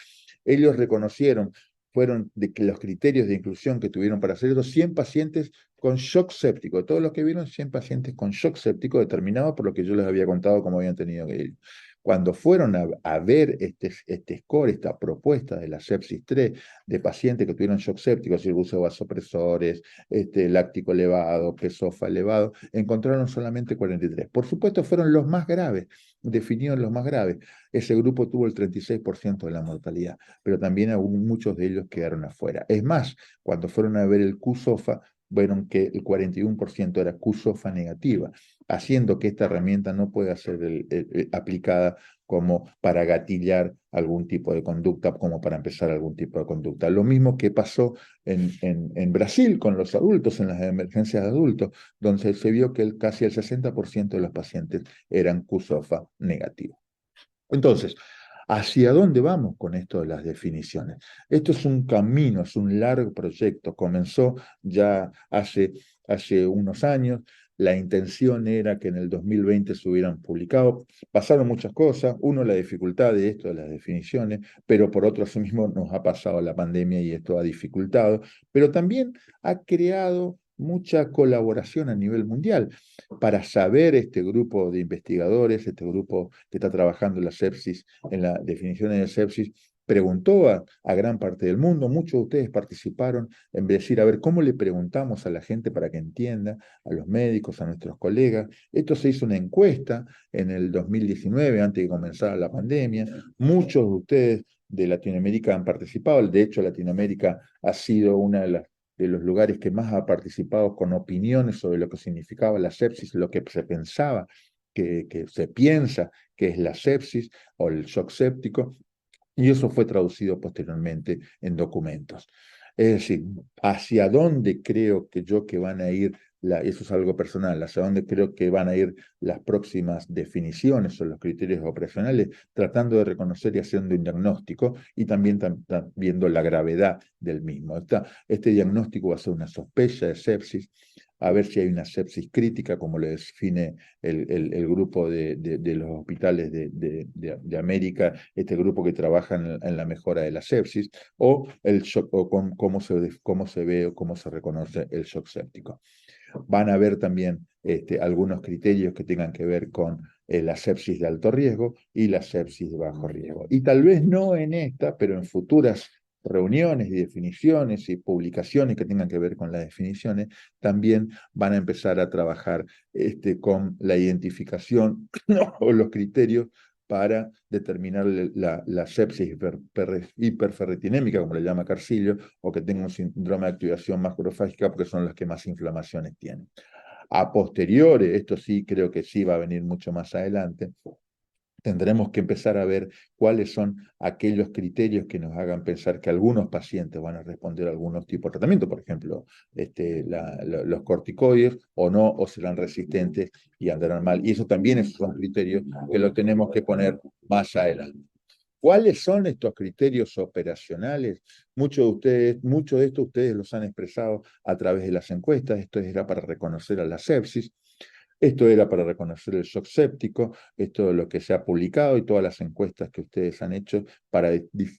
ellos reconocieron, fueron de que los criterios de inclusión que tuvieron para hacer esos 100 pacientes con shock séptico. Todos los que vieron 100 pacientes con shock séptico determinado por lo que yo les había contado cómo habían tenido que ir. Cuando fueron a ver este score, esta propuesta de la sepsis 3 de pacientes que tuvieron shock séptico, es decir, uso de vasopresores, láctico elevado, PSOFA elevado, encontraron solamente 43. Por supuesto, fueron los más graves, definieron los más graves. Ese grupo tuvo el 36% de la mortalidad, pero también muchos de ellos quedaron afuera. Es más, cuando fueron a ver el QSOFA, vieron que el 41% era QSOFA negativa, haciendo que esta herramienta no pueda ser aplicada como para gatillar algún tipo de conducta, como para empezar algún tipo de conducta. Lo mismo que pasó en Brasil con los adultos, en las emergencias de adultos, donde se vio que casi el 60% de los pacientes eran QSOFA negativos. Entonces, ¿hacia dónde vamos con esto de las definiciones? Esto es un camino, es un largo proyecto. Comenzó ya hace unos años. La intención era que en el 2020 se hubieran publicado. Pasaron muchas cosas. Uno, la dificultad de esto, de las definiciones, pero por otro, asimismo, nos ha pasado la pandemia y esto ha dificultado, pero también ha creado mucha colaboración a nivel mundial para saber este grupo de investigadores, este grupo que está trabajando en la sepsis, en las definiciones de sepsis, preguntó a gran parte del mundo, muchos de ustedes participaron en decir, a ver, ¿cómo le preguntamos a la gente para que entienda, a los médicos, a nuestros colegas? Esto se hizo una encuesta en el 2019, antes de que comenzara la pandemia. Muchos de ustedes de Latinoamérica han participado, de hecho Latinoamérica ha sido una de los lugares que más ha participado con opiniones sobre lo que significaba la sepsis, lo que se pensaba, que se piensa que es la sepsis o el shock séptico, y eso fue traducido posteriormente en documentos. Es decir, hacia dónde creo que van a ir, eso es algo personal, hacia dónde creo que van a ir las próximas definiciones o los criterios operacionales, tratando de reconocer y haciendo un diagnóstico y también viendo la gravedad del mismo. Este diagnóstico va a ser una sospecha de sepsis, a ver si hay una sepsis crítica, como lo define el grupo de los hospitales de América, este grupo que trabaja en la mejora de la sepsis, o el shock, o cómo se ve o cómo se reconoce el shock séptico. Van a haber también algunos criterios que tengan que ver con la sepsis de alto riesgo y la sepsis de bajo riesgo. Y tal vez no en esta, pero en futuras reuniones y definiciones y publicaciones que tengan que ver con las definiciones, también van a empezar a trabajar con la identificación o los criterios para determinar la sepsis hiperferritinémica, como le llama Carcillo, o que tenga un síndrome de activación macrofágica, porque son las que más inflamaciones tienen. A posteriori, esto sí creo que sí va a venir mucho más adelante, tendremos que empezar a ver cuáles son aquellos criterios que nos hagan pensar que algunos pacientes van a responder a algunos tipos de tratamiento, por ejemplo, los corticoides, o no, o serán resistentes y andarán mal. Y eso también esos son criterios que lo tenemos que poner más adelante. ¿Cuáles son estos criterios operacionales? Muchos de estos ustedes los han expresado a través de las encuestas. Esto era para reconocer a la sepsis. Esto era para reconocer el shock séptico, esto es lo que se ha publicado y todas las encuestas que ustedes han hecho para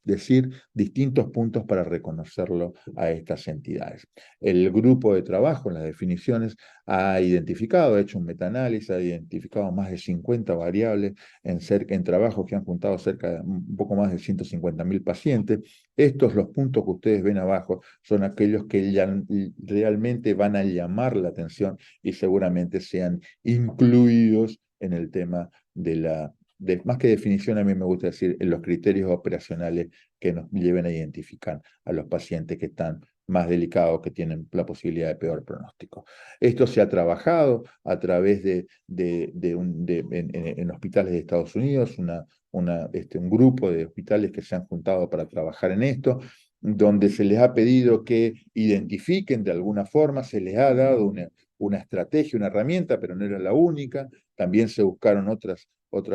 decir distintos puntos para reconocerlo a estas entidades. El grupo de trabajo en las definiciones ha identificado, ha hecho un metaanálisis, ha identificado más de 50 variables en trabajos que han juntado un poco más de 150.000 pacientes. Estos, los puntos que ustedes ven abajo, son aquellos que realmente van a llamar la atención y seguramente sean incluidos en el tema más que definición, a mí me gusta decir, en los criterios operacionales que nos lleven a identificar a los pacientes que están más delicados, que tienen la posibilidad de peor pronóstico. Esto se ha trabajado a través en hospitales de Estados Unidos, un grupo de hospitales que se han juntado para trabajar en esto, donde se les ha pedido que identifiquen de alguna forma, se les ha dado una estrategia, una herramienta, pero no era la única. También se buscaron otras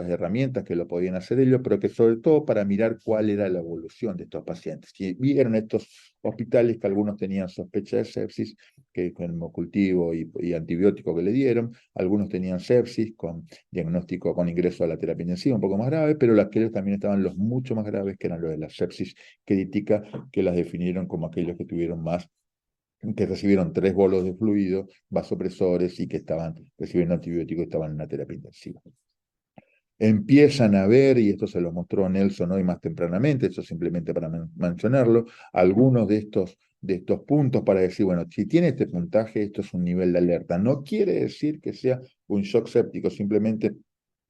herramientas que lo podían hacer ellos, pero que sobre todo para mirar cuál era la evolución de estos pacientes. Y vieron estos hospitales que algunos tenían sospecha de sepsis, que con hemocultivo y antibiótico que le dieron, algunos tenían sepsis con diagnóstico con ingreso a la terapia intensiva, un poco más grave, pero aquellos también estaban los mucho más graves, que eran los de la sepsis crítica, que las definieron como aquellos que tuvieron que recibieron 3 bolos de fluido, vasopresores y que estaban recibiendo antibióticos y estaban en una terapia intensiva. empiezan a ver, y esto se lo mostró Nelson hoy más tempranamente, eso simplemente para mencionarlo, algunos de estos puntos para decir, bueno, si tiene este puntaje, esto es un nivel de alerta. No quiere decir que sea un shock séptico, simplemente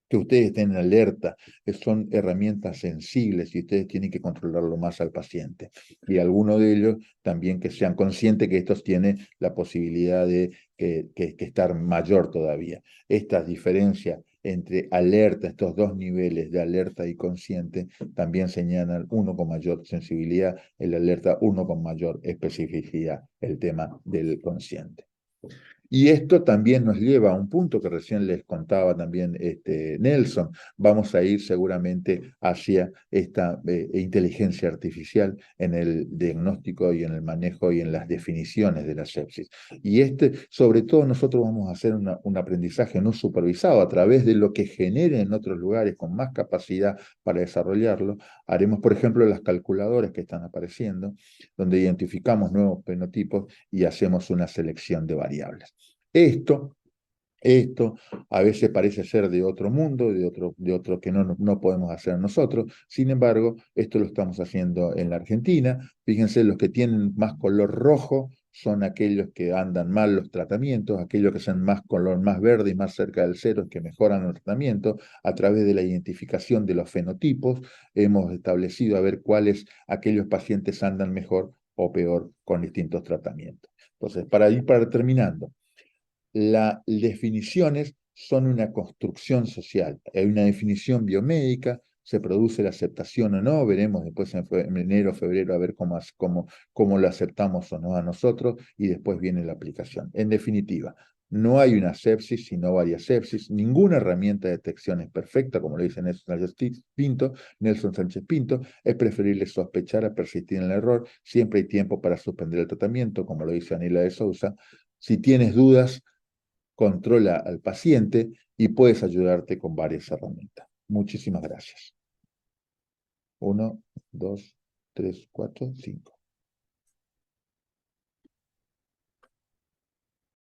que ustedes estén en alerta, son herramientas sensibles y ustedes tienen que controlarlo más al paciente. Y algunos de ellos también que sean conscientes que estos tienen la posibilidad de que estar mayor todavía. Esta diferencia entre alerta, estos dos niveles de alerta y consciente, también señalan uno con mayor sensibilidad, el alerta, uno con mayor especificidad, el tema del consciente. Y esto también nos lleva a un punto que recién les contaba también Nelson. Vamos a ir seguramente hacia esta inteligencia artificial en el diagnóstico y en el manejo y en las definiciones de la sepsis. Y sobre todo nosotros vamos a hacer un aprendizaje no supervisado a través de lo que genere en otros lugares con más capacidad para desarrollarlo. Haremos, por ejemplo, las calculadoras que están apareciendo, donde identificamos nuevos fenotipos y hacemos una selección de variables. Esto a veces parece ser de otro mundo, de otro que no podemos hacer nosotros. Sin embargo, esto lo estamos haciendo en la Argentina. Fíjense, los que tienen más color rojo son aquellos que andan mal los tratamientos, aquellos que son más color más verde y más cerca del cero, que mejoran el tratamiento. A través de la identificación de los fenotipos, hemos establecido a ver cuáles aquellos pacientes andan mejor o peor con distintos tratamientos. Entonces, para ir terminando, las definiciones son una construcción social. Hay una definición biomédica, se produce la aceptación o no, veremos después en enero, febrero, a ver cómo lo aceptamos o no a nosotros, y después viene la aplicación. En definitiva, no hay una sepsis, sino varias sepsis. Ninguna herramienta de detección es perfecta, como lo dice Nelson Sánchez Pinto. Es preferible sospechar a persistir en el error. Siempre hay tiempo para suspender el tratamiento, como lo dice Anila de Sousa. Si tienes dudas, controla al paciente y puedes ayudarte con varias herramientas. Muchísimas gracias. 1, 2, 3, 4, 5.